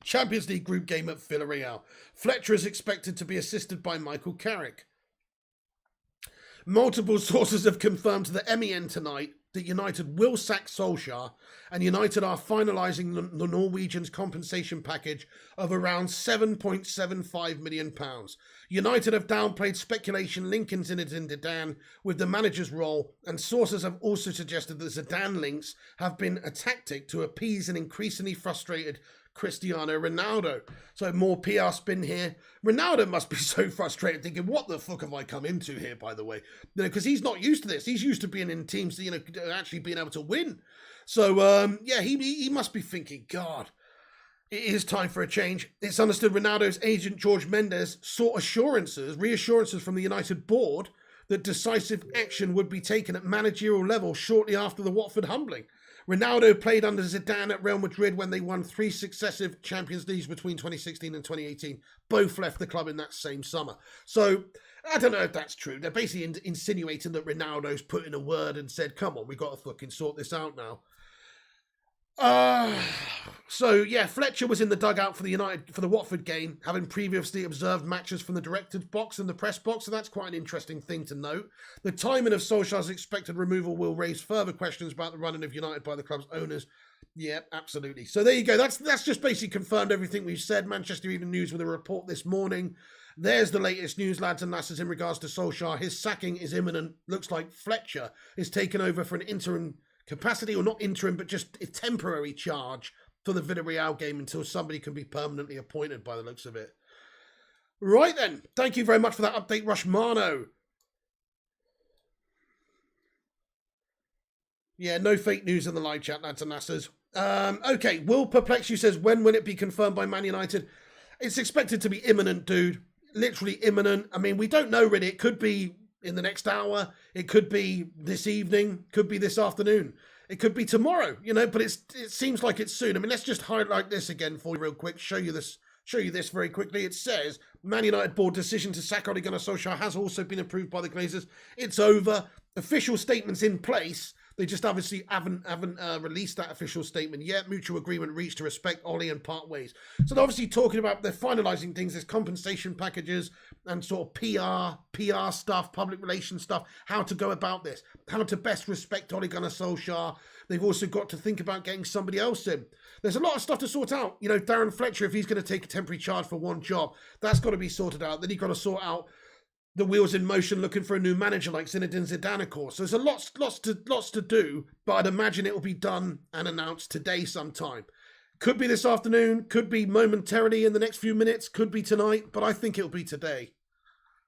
Champions League group game at Villarreal. Fletcher is expected to be assisted by Michael Carrick. Multiple sources have confirmed to the MEN tonight that United will sack Solskjaer, and United are finalising the Norwegians' compensation package of around £7.75 million. United have downplayed speculation linking Zinedine Zidane with the manager's role, and sources have also suggested that Zidane links have been a tactic to appease an increasingly frustrated Cristiano Ronaldo. So more PR spin here. Ronaldo must be so frustrated thinking, what the fuck have I come into here, by the way? Because he's not used to this. He's used to being in teams, actually being able to win. So, yeah, he must be thinking, God, it is time for a change. It's understood Ronaldo's agent, George Mendes, sought reassurances from the United board that decisive action would be taken at managerial level shortly after the Watford humbling. Ronaldo played under Zidane at Real Madrid when they won 3 successive Champions Leagues between 2016 and 2018. Both left the club in that same summer. So, I don't know if that's true. They're basically insinuating that Ronaldo's put in a word and said, come on, we've got to fucking sort this out now. So yeah, Fletcher was in the dugout for the Watford game, having previously observed matches from the director's box and the press box, so that's quite an interesting thing to note. The timing of Solskjaer's expected removal will raise further questions about the running of United by the club's owners. Yeah, absolutely. So there you go. That's just basically confirmed everything we've said. Manchester Evening News with a report this morning. There's the latest news, lads and lasses, in regards to Solskjaer. His sacking is imminent. Looks like Fletcher is taken over for an interim capacity, or not interim, but just a temporary charge for the Villarreal game until somebody can be permanently appointed by the looks of it. Right then, thank you very much for that update, Rushmano. Yeah, no fake news in the live chat, lads and lasses. Okay, Will Perplex you says, when will it be confirmed by Man United? It's expected to be imminent, dude. Literally imminent. I mean, we don't know really. It could be in the next hour. It could be this evening. Could be this afternoon. It could be tomorrow, but it seems like it's soon. I mean, let's just highlight this again for you real quick, show you this very quickly. It says, Man United board decision to sack Ole Gunnar Solskjaer has also been approved by the Glazers. It's over. Official statements in place. They just obviously haven't released that official statement yet. Mutual agreement reached to respect Ollie and part ways. So they're obviously talking about, they're finalising things. There's compensation packages and sort of PR stuff, public relations stuff, how to go about this, how to best respect Ole Gunnar Solskjaer. They've also got to think about getting somebody else in. There's a lot of stuff to sort out. Darren Fletcher, if he's going to take a temporary charge for one job, that's got to be sorted out. Then you've got to sort out the wheels in motion looking for a new manager like Zinedine Zidane, of course. So there's lots to do, but I'd imagine it will be done and announced today sometime. Could be this afternoon, could be momentarily in the next few minutes, could be tonight, but I think it'll be today,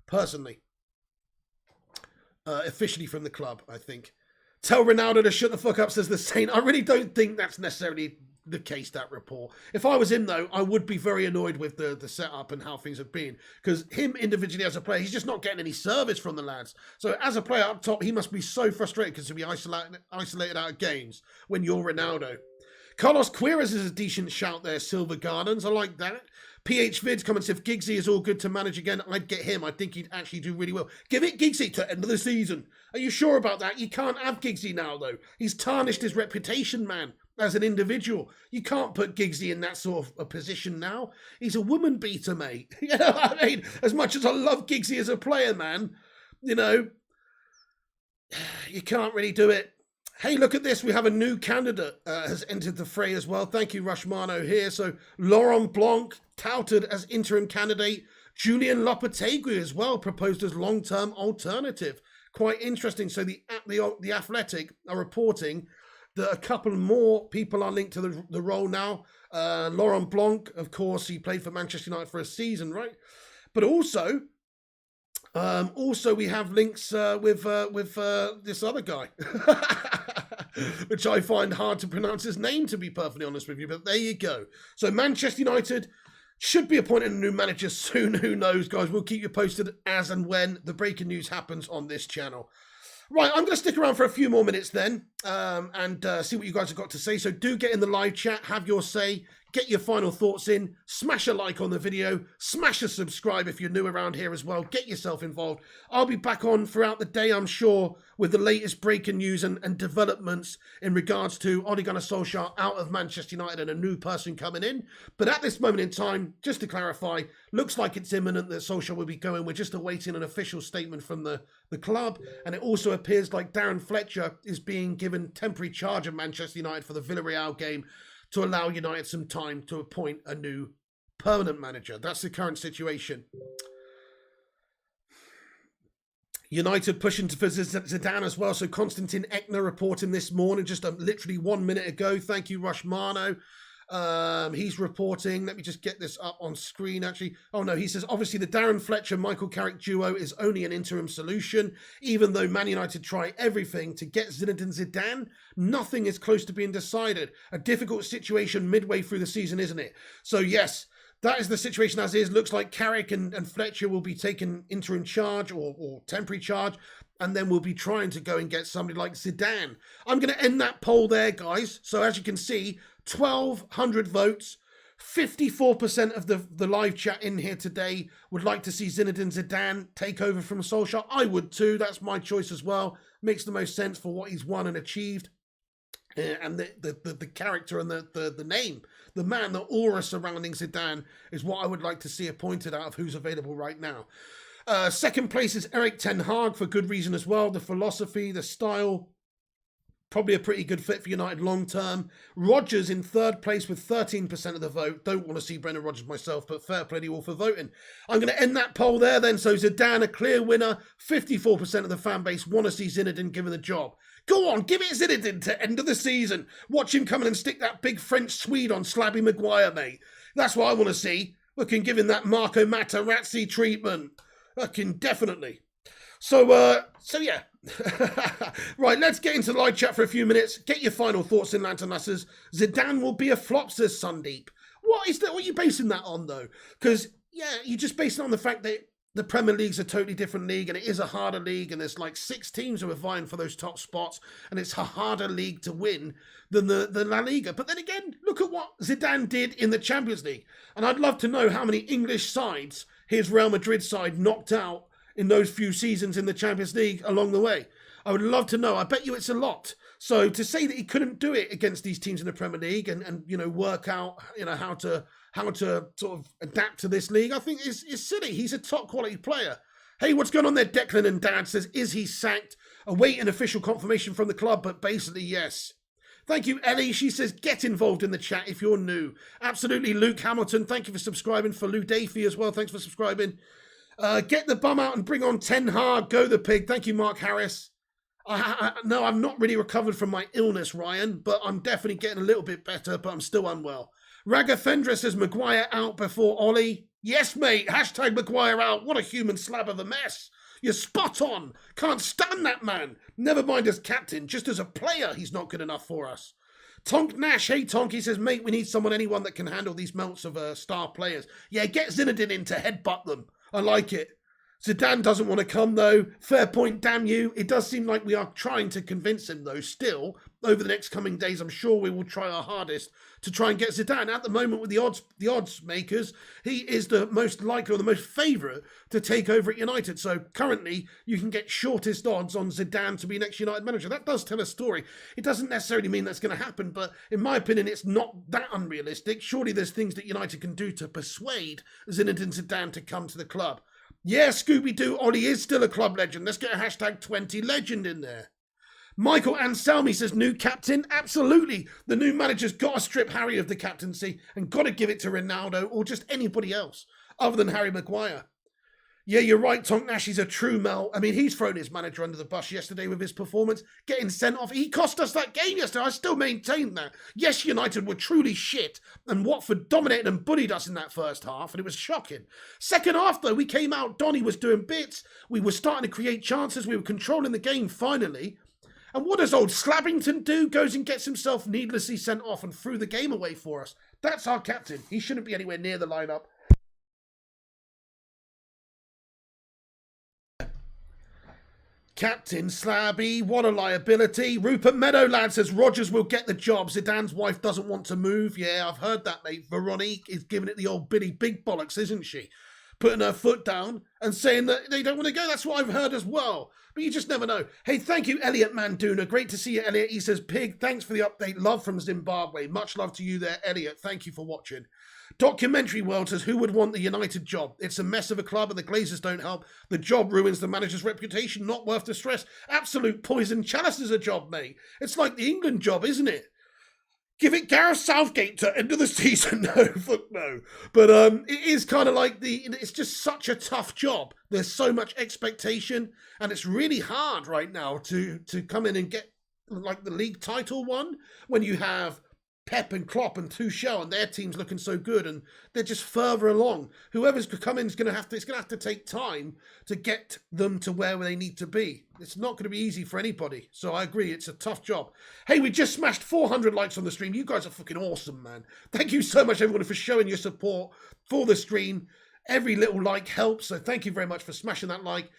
personally. Officially from the club, I think. Tell Ronaldo to shut the fuck up, says the Saint. I really don't think that's necessarily the case, that report. If I was him, though, I would be very annoyed with the setup and how things have been. Because him individually as a player, he's just not getting any service from the lads. So as a player up top, he must be so frustrated because he'll be isolated out of games when you're Ronaldo. Carlos Queiroz is a decent shout there, Silver Gardens. I like that. PH Vids comments, if Giggsy is all good to manage again, I'd get him. I think he'd actually do really well. Give it Giggsy to end of the season. Are you sure about that? You can't have Giggsy now, though. He's tarnished his reputation, man, as an individual. You can't put Giggsy in that sort of a position now. He's a woman beater, mate. You know what I mean? As much as I love Giggsy as a player, man, you can't really do it. Hey, look at this. We have a new candidate has entered the fray as well. Thank you, Rushmano here. So Laurent Blanc, touted as interim candidate. Julian Lopetegui as well, proposed as long-term alternative. Quite interesting. So the Athletic are reporting that a couple more people are linked to the role now. Laurent Blanc, of course, he played for Manchester United for a season, right? But also we have links with this other guy, which I find hard to pronounce his name, to be perfectly honest with you. But there you go. So Manchester United should be appointing a new manager soon. Who knows, guys? We'll keep you posted as and when the breaking news happens on this channel. Right, I'm going to stick around for a few more minutes then and see what you guys have got to say. So do get in the live chat, have your say, get your final thoughts in, smash a like on the video, smash a subscribe if you're new around here as well. Get yourself involved. I'll be back on throughout the day, I'm sure, with the latest breaking news and developments in regards to Ole Gunnar Solskjaer out of Manchester United and a new person coming in. But at this moment in time, just to clarify, looks like it's imminent that Solskjaer will be going. We're just awaiting an official statement from the club. And it also appears like Darren Fletcher is being given temporary charge of Manchester United for the Villarreal game to allow United some time to appoint a new permanent manager. That's the current situation. United pushing for Zidane as well. So Konstantin Ekner reporting this morning, just literally 1 minute ago. Thank you, Rushmano. He's reporting. Let me just get this up on screen, actually. Oh, no, he says, obviously, the Darren Fletcher-Michael Carrick duo is only an interim solution. Even though Man United try everything to get Zinedine Zidane, nothing is close to being decided. A difficult situation midway through the season, isn't it? So, yes, that is the situation as is. Looks like Carrick and Fletcher will be taking interim charge or temporary charge, and then we'll be trying to go and get somebody like Zidane. I'm going to end that poll there, guys. So as you can see, 1,200 votes. 54% of the live chat in here today would like to see Zinedine Zidane take over from Solskjaer. I would too. That's my choice as well. Makes the most sense for what he's won and achieved. And the character and the name, the man, the aura surrounding Zidane is what I would like to see appointed out of who's available right now. Second place is Erik ten Hag, for good reason as well. The philosophy, the style, probably a pretty good fit for United long term. Rodgers in third place with 13% of the vote. Don't want to see Brendan Rodgers myself, but fair play to you all for voting. I'm going to end that poll there then. So Zidane, a clear winner. 54% of the fan base want to see Zinedine given the job. Go on, give it Zinedine to end of the season. Watch him come in and stick that big French Swede on Slabby Maguire, mate. That's what I want to see. Looking, giving that Marco Materazzi treatment. Looking, definitely. So yeah. Right, let's get into the live chat for a few minutes. Get your final thoughts in, Lanternassers. Zidane will be a flop, says Sundeep. What are you basing that on, though? Because, yeah, you just base it on the fact that the Premier League's a totally different league, and it is a harder league, and there's like 6 teams who are vying for those top spots, and it's a harder league to win than the La Liga. But then again, look at what Zidane did in the Champions League. And I'd love to know how many English sides his Real Madrid side knocked out in those few seasons in the Champions League along the way. I would love to know. I bet you it's a lot. So to say that he couldn't do it against these teams in the Premier League and work out, how to sort of adapt to this league, I think is silly. He's a top quality player. Hey, what's going on there? Declan and Dad says, is he sacked? Awaiting official confirmation from the club, but basically yes. Thank you, Ellie. She says, get involved in the chat if you're new. Absolutely, Luke Hamilton. Thank you for subscribing. For Lou Dafy as well. Thanks for subscribing. Get the bum out and bring on Ten Hag. Go the pig. Thank you, Mark Harris. No, I've not really recovered from my illness, Ryan, but I'm definitely getting a little bit better, but I'm still unwell. Raga Fendra says, Maguire out before Ollie. Yes, mate. Hashtag Maguire out. What a human slab of a mess. You're spot on. Can't stand that man. Never mind as captain. Just as a player, he's not good enough for us. Tonk Nash. Hey, Tonk. He says, mate, we need anyone that can handle these melts of star players. Yeah, get Zinedine in to headbutt them. I like it. Zidane doesn't want to come, though. Fair point, damn you. It does seem like we are trying to convince him, though, still. Over the next coming days, I'm sure we will try our hardest to try and get Zidane. At the moment, with the odds makers, he is the most likely or the most favourite to take over at United. So currently, you can get shortest odds on Zidane to be next United manager. That does tell a story. It doesn't necessarily mean that's going to happen, but in my opinion, it's not that unrealistic. Surely there's things that United can do to persuade Zinedine Zidane to come to the club. Yeah, Scooby-Doo, Ollie is still a club legend. Let's get a hashtag 20 legend in there. Michael Anselmi says, new captain? Absolutely. The new manager's got to strip Harry of the captaincy and got to give it to Ronaldo or just anybody else other than Harry Maguire. Yeah, you're right, Tonk Nash is a true Mel. I mean, he's thrown his manager under the bus yesterday with his performance, getting sent off. He cost us that game yesterday. I still maintain that. Yes, United were truly shit, and Watford dominated and bullied us in that first half, and it was shocking. Second half, though, we came out. Donny was doing bits. We were starting to create chances. We were controlling the game finally. And what does old Slabbington do? Goes and gets himself needlessly sent off and threw the game away for us. That's our captain. He shouldn't be anywhere near the lineup. Captain Slabby, what a liability. Rupert Meadowlad says Rodgers will get the job. Zidane's wife doesn't want to move. Yeah, I've heard that, mate. Veronique is giving it the old Billy Big Bollocks, isn't she? Putting her foot down and saying that they don't want to go. That's what I've heard as well. But you just never know. Hey, thank you, Elliot Manduna. Great to see you, Elliot. He says, Pig, thanks for the update. Love from Zimbabwe. Much love to you there, Elliot. Thank you for watching. Documentary World says, who would want the United job? It's a mess of a club and the Glazers don't help. The job ruins the manager's reputation. Not worth the stress. Absolute poison chalice is a job, mate. It's like the England job, isn't it? Give it Gareth Southgate to end of the season. No, fuck no. But it is kind of like it's just such a tough job. There's so much expectation and it's really hard right now to come in and get like the league title one when you have Pep and Klopp and Tuchel and their team's looking so good and they're just further along. Whoever's coming is going to have to take time to get them to where they need to be. It's not going to be easy for anybody. So I agree, it's a tough job. Hey, we just smashed 400 likes on the stream. You guys are fucking awesome, man. Thank you so much, everyone, for showing your support for the stream. Every little like helps, so thank you very much for smashing that like.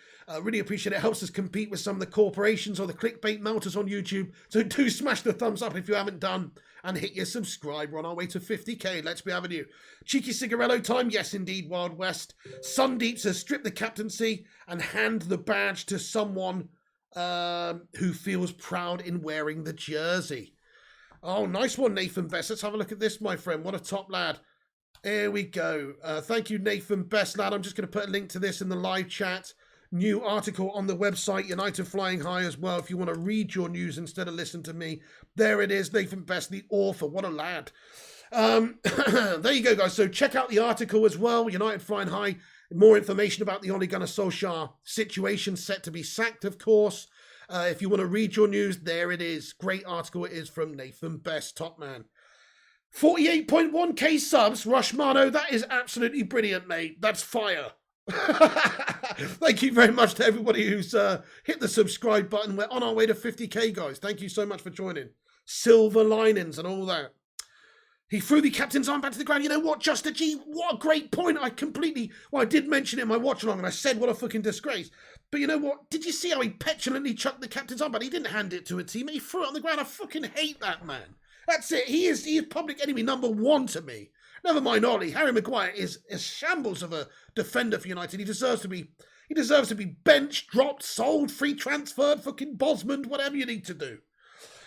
Really appreciate it. It helps us compete with some of the corporations or the clickbait melters on YouTube. So do smash the thumbs up if you haven't done and hit your subscribe. We're on our way to 50k. Let's be having you. Cheeky cigarello time. Yes, indeed, Wild West. Sundeep says strip the captaincy and hand the badge to someone who feels proud in wearing the jersey. Oh, nice one, Nathan Best. Let's have a look at this, my friend. What a top lad. Here we go. Thank you, Nathan Best, lad. I'm just going to put a link to this in the live chat. New article on the website, United Flying High as well, if you want to read your news instead of listen to me. There it is, Nathan Best, the author. What a lad. There you go, guys. So check out the article as well, United Flying High. More information about the Ole Gunnar Solskjaer situation, set to be sacked, of course. If you want to read your news, there it is. Great article it is from Nathan Best, top man. 48.1k subs, Rushmano. That is absolutely brilliant, mate. That's fire. Thank you very much to everybody who's hit the subscribe button. We're on our way to 50k, guys. Thank you so much for joining. Silver linings and all that. He threw the captain's arm back to the ground. You know what, Just a G? What a great point. I did mention it in my watch along and I said what a fucking disgrace. But you know what? Did you see how he petulantly chucked the captain's arm back? He didn't hand it to a teammate. He threw it on the ground. I fucking hate that man. That's it. He is public enemy number one to me. Never mind Ollie. Harry Maguire is a shambles of a defender for United. He deserves to be benched, dropped, sold, free transferred, fucking Bosman, whatever you need to do.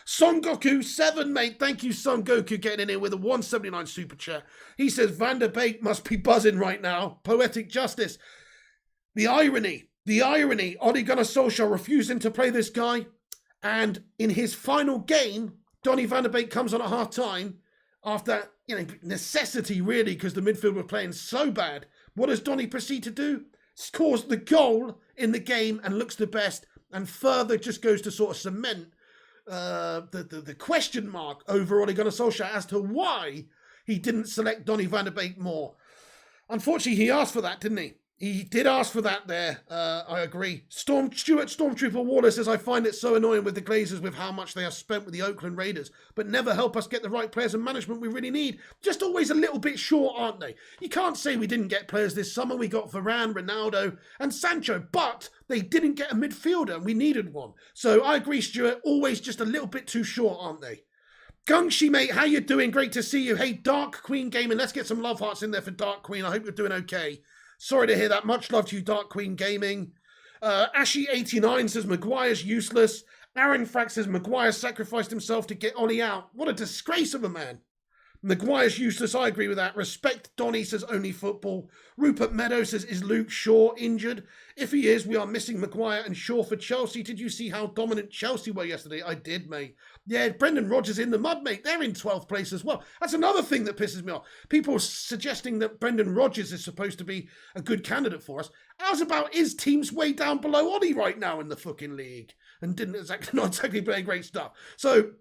Son Goku 7, mate. Thank you, Son Goku, getting in here with a 179 super chat. He says Van der Beek must be buzzing right now. Poetic justice. The irony. Ole Gunnar Solskjaer refusing to play this guy, and in his final game, Donny van der Beek comes on at half time after necessity really, because the midfield were playing so bad. What does Donny proceed to do? Scores the goal in the game and looks the best, and further just goes to sort of cement the question mark over Ole Gunnar Solskjaer as to why he didn't select Donny van der Beek more. Unfortunately, he asked for that, didn't he? He did ask for that there. I agree. Stormtrooper Waller says, I find it so annoying with the Glazers with how much they have spent with the Oakland Raiders, but never help us get the right players and management we really need. Just always a little bit short, aren't they? You can't say we didn't get players this summer. We got Varane, Ronaldo and Sancho, but they didn't get a midfielder and we needed one. So I agree, Stuart. Always just a little bit too short, aren't they? Gungshi, mate, how you doing? Great to see you. Hey, Dark Queen Gaming, let's get some love hearts in there for Dark Queen. I hope you're doing okay. Sorry to hear that. Much love to you, Dark Queen Gaming. Ashy89 says Maguire's useless. Aaron Frack says Maguire sacrificed himself to get Ollie out. What a disgrace of a man. Maguire's useless. I agree with that. Respect Donny says only football. Rupert Meadows says, is Luke Shaw injured? If he is, we are missing Maguire and Shaw for Chelsea. Did you see how dominant Chelsea were yesterday? I did, mate. Yeah, Brendan Rodgers in the mud, mate. They're in 12th place as well. That's another thing that pisses me off. People suggesting that Brendan Rodgers is supposed to be a good candidate for us. How's about his team's way down below Ollie right now in the fucking league and not exactly play great stuff? So,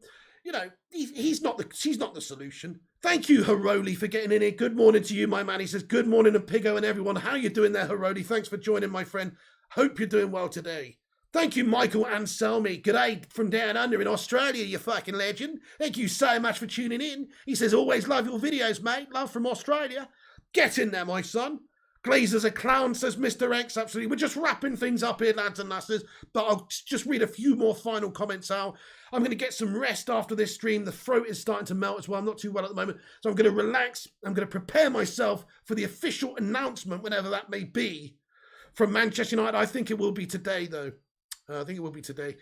he's not the solution. Thank you, Haroli, for getting in here. Good morning to you, my man. He says, good morning to Pigo and everyone. How you doing there, Haroli? Thanks for joining, my friend. Hope you're doing well today. Thank you, Michael Anselmi. G'day from down under in Australia, you fucking legend. Thank you so much for tuning in. He says, always love your videos, mate. Love from Australia. Get in there, my son. Glazer's a clown, says Mr. X. Absolutely. We're just wrapping things up here, lads and lasses. But I'll just read a few more final comments out. I'm going to get some rest after this stream. The throat is starting to melt as well. I'm not too well at the moment. So I'm going to relax. I'm going to prepare myself for the official announcement, whenever that may be, from Manchester United. I think it will be today, though. I think it will be today.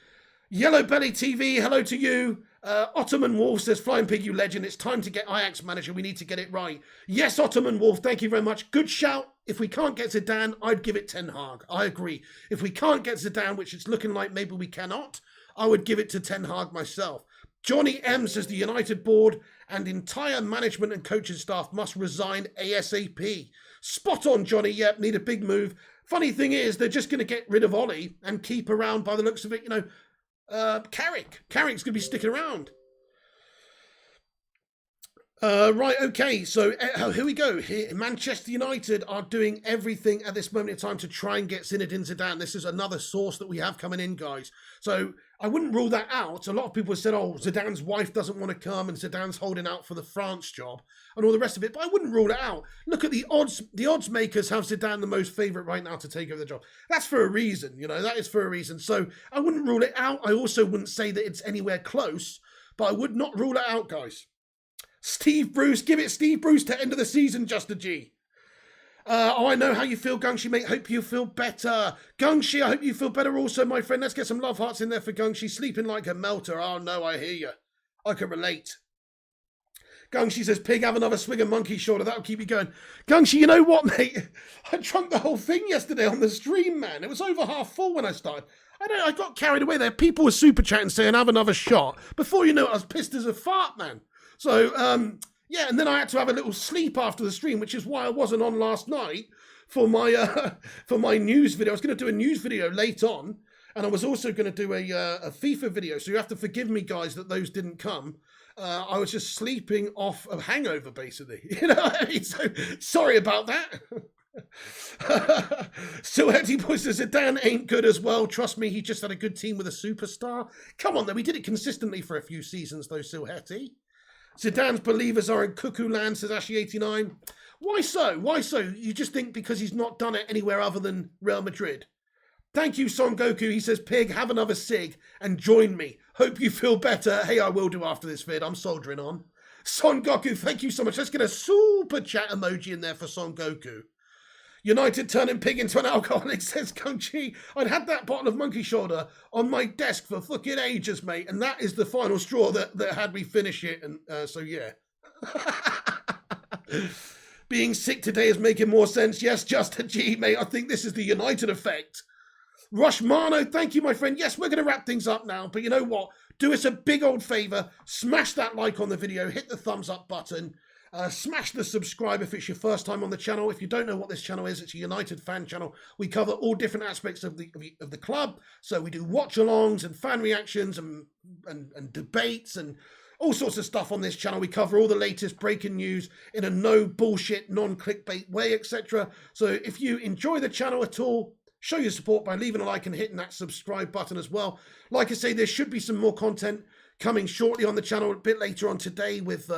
Yellow Belly TV, hello to you. Ottoman Wolf says, Flying Pig, you legend. It's time to get Ajax manager. We need to get it right. Yes, Ottoman Wolf, thank you very much. Good shout. If we can't get Zidane, I'd give it Ten Hag. I agree. If we can't get Zidane, which it's looking like maybe we cannot, I would give it to Ten Hag myself. Johnny M says the United board and entire management and coaching staff must resign ASAP. Spot on, Johnny. Yep, need a big move. Funny thing is, they're just going to get rid of Ollie and keep around, by the looks of it, Carrick. Carrick's going to be sticking around. Right, okay, so here we go. Here, Manchester United are doing everything at this moment in time to try and get Zinedine Zidane. This is another source that we have coming in, guys. So I wouldn't rule that out. A lot of people have said, oh, Zidane's wife doesn't want to come and Zidane's holding out for the France job and all the rest of it, but I wouldn't rule it out. Look at the odds. The odds makers have Zidane the most favourite right now to take over the job. That's for a reason, that is for a reason. So I wouldn't rule it out. I also wouldn't say that it's anywhere close, but I would not rule it out, guys. Steve Bruce, give it Steve Bruce to end of the season, Just a G. I know how you feel, Gungshi, mate. Hope you feel better. Gungshi, I hope you feel better also, my friend. Let's get some love hearts in there for Gungshi. Sleeping like a melter. Oh, no, I hear you. I can relate. Gungshi says, Pig, have another swig of monkey shoulder. That'll keep you going. Gungshi, you know what, mate? I drunk the whole thing yesterday on the stream, man. It was over half full when I started. I got carried away there. People were super chatting saying, have another shot. Before you know it, I was pissed as a fart, man. So, yeah, and then I had to have a little sleep after the stream, which is why I wasn't on last night for my news video. I was going to do a news video late on, and I was also going to do a FIFA video. So you have to forgive me, guys, that those didn't come. I was just sleeping off a hangover, basically. You know what I mean? So, sorry about that. Silhetti Boy says Zidane ain't good as well. Trust me, he just had a good team with a superstar. Come on, though. We did it consistently for a few seasons, though, Silhetti. Zidane's believers are in cuckoo land, says Ashley89. Why so? Why so? You just think because he's not done it anywhere other than Real Madrid? Thank you, Son Goku. He says, Pig, have another cig and join me. Hope you feel better. Hey, I will do after this vid. I'm soldiering on. Son Goku, thank you so much. Let's get a super chat emoji in there for Son Goku. United turning Pig into an alcoholic, says Kung-Chi. I'd had that bottle of Monkey Shoulder on my desk for fucking ages, mate. And that is the final straw that had me finish it. And so, yeah. Being sick today is making more sense. Yes, just a G, mate. I think this is the United effect. Rushmano, thank you, my friend. Yes, we're going to wrap things up now. But you know what? Do us a big old favour. Smash that like on the video. Hit the thumbs up button. Smash the subscribe if it's your first time on the channel. If you don't know what this channel is, it's a United fan channel. We cover all different aspects of the club. So we do watch-alongs and fan reactions and debates and all sorts of stuff on this channel. We cover all the latest breaking news in a no bullshit, non-clickbait way, etc. So if you enjoy the channel at all, show your support by leaving a like and hitting that subscribe button as well. Like I say, there should be some more content coming shortly on the channel a bit later on today with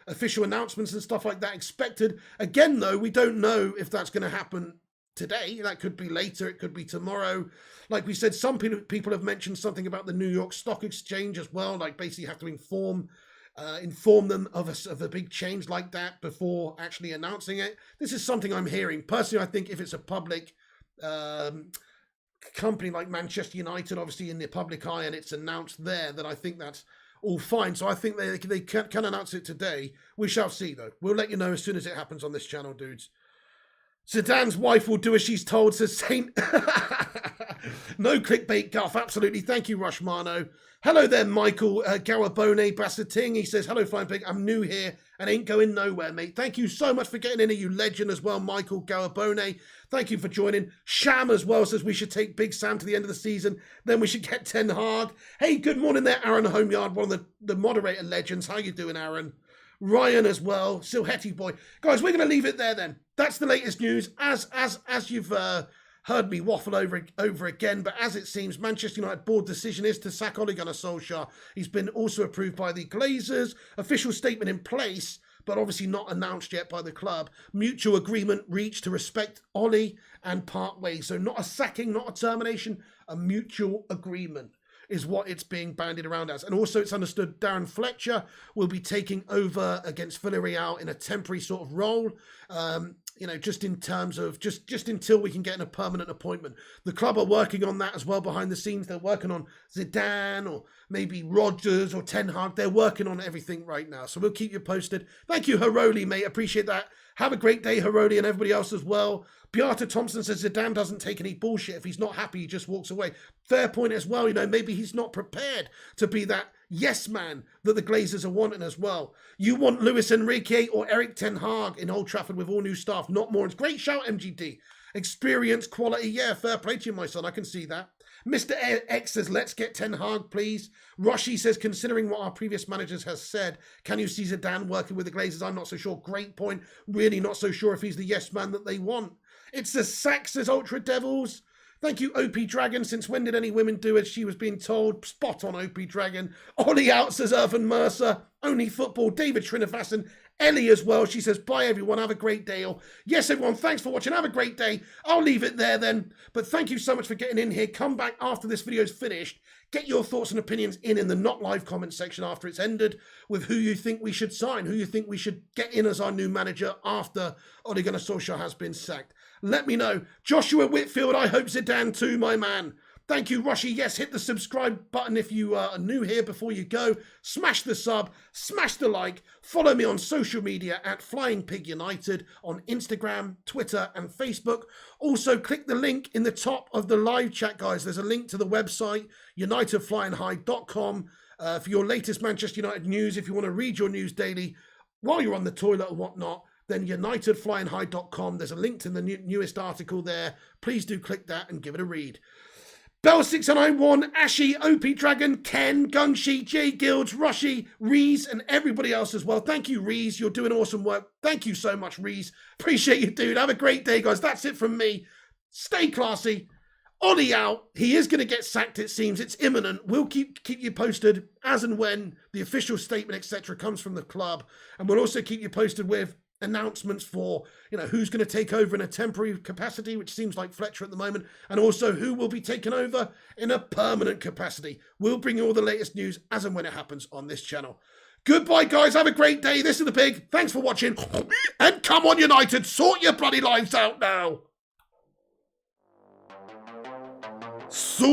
official announcements and stuff like that expected. Again, though, we don't know if that's going to happen today. That could be later. It could be tomorrow. Like we said, some people have mentioned something about the New York Stock Exchange as well, like basically have to inform them of a big change like that before actually announcing it. This is something I'm hearing. Personally, I think if it's a public company like Manchester United, obviously in the public eye, and it's announced there, then I think that's all fine. So I think they can announce it today. We shall see, though. We'll let you know as soon as it happens on this channel, dudes. Zidane's wife will do as she's told, says Saint. No clickbait guff, absolutely. Thank you, Rushmano. Hello there, Michael Gawabone Basseting. He says, hello, Flying Pig. I'm new here and ain't going nowhere, mate. Thank you so much for getting in, you legend as well, Michael Gawabone. Thank you for joining. Sham as well says we should take Big Sam to the end of the season. Then we should get Ten Hag. Hey, good morning there, Aaron Homeyard, one of the moderator legends. How you doing, Aaron? Ryan as well, Silhetti boy. Guys, we're going to leave it there then. That's the latest news. As you've heard me waffle over again, but as it seems, Manchester United board decision is to sack Ole Gunnar Solskjaer. He's been also approved by the Glazers. Official statement in place, but obviously not announced yet by the club. Mutual agreement reached to respect Ole and part ways. So not a sacking, not a termination, a mutual agreement is what it's being bandied around as. And also it's understood Darren Fletcher will be taking over against Villarreal in a temporary sort of role. Just in terms of just until we can get in a permanent appointment. The club are working on that as well behind the scenes. They're working on Zidane or maybe Rodgers or Ten Hag. They're working on everything right now. So we'll keep you posted. Thank you, Haroli, mate. Appreciate that. Have a great day, Haroli, and everybody else as well. Beata Thompson says Zidane doesn't take any bullshit. If he's not happy, he just walks away. Fair point as well. Maybe he's not prepared to be that yes man that the Glazers are wanting as well. You want Luis Enrique or Eric Ten Hag in Old Trafford with all new staff, not more. It's great shout, MGD. Experience, quality, yeah, fair play to you, my son. I can see that. Mr. X says, let's get Ten Hag, please. Roshi says, considering what our previous managers has said, can you see Zidane working with the Glazers? I'm not so sure. Great point. Really not so sure if he's the yes man that they want. It's the sack, says Ultra Devils. Thank you, OP Dragon. Since when did any women do as she was being told? Spot on, OP Dragon. Ollie out, says Irvin Mercer. Only football. David Srinivasan. Ellie as well. She says, bye, everyone. Have a great day. Yes, everyone. Thanks for watching. Have a great day. I'll leave it there then. But thank you so much for getting in here. Come back after this video is finished. Get your thoughts and opinions in the not live comment section after it's ended with who you think we should sign, who you think we should get in as our new manager after Ole Gunnar Solskjaer has been sacked. Let me know. Joshua Whitfield, I hope Zidane too, my man. Thank you, Rushy. Yes, hit the subscribe button if you are new here before you go. Smash the sub, smash the like. Follow me on social media at Flying Pig United on Instagram, Twitter, and Facebook. Also, click the link in the top of the live chat, guys. There's a link to the website, unitedflyandhigh.com, for your latest Manchester United news. If you want to read your news daily while you're on the toilet or whatnot, then unitedflyandhigh.com. There's a link to the newest article there. Please do click that and give it a read. Bell691, Ashy, OP Dragon, Ken, Gunshi, J Guilds, Rushy, Reese, and everybody else as well. Thank you, Reese. You're doing awesome work. Thank you so much, Reese. Appreciate you, dude. Have a great day, guys. That's it from me. Stay classy. Ollie out. He is going to get sacked, it seems. It's imminent. We'll keep you posted as and when the official statement, etc., comes from the club. And we'll also keep you posted with announcements for, who's going to take over in a temporary capacity, which seems like Fletcher at the moment, and also who will be taken over in a permanent capacity. We'll bring you all the latest news as and when it happens on this channel. Goodbye, guys. Have a great day. This is the Pig. Thanks for watching. And come on, United. Sort your bloody lives out now. So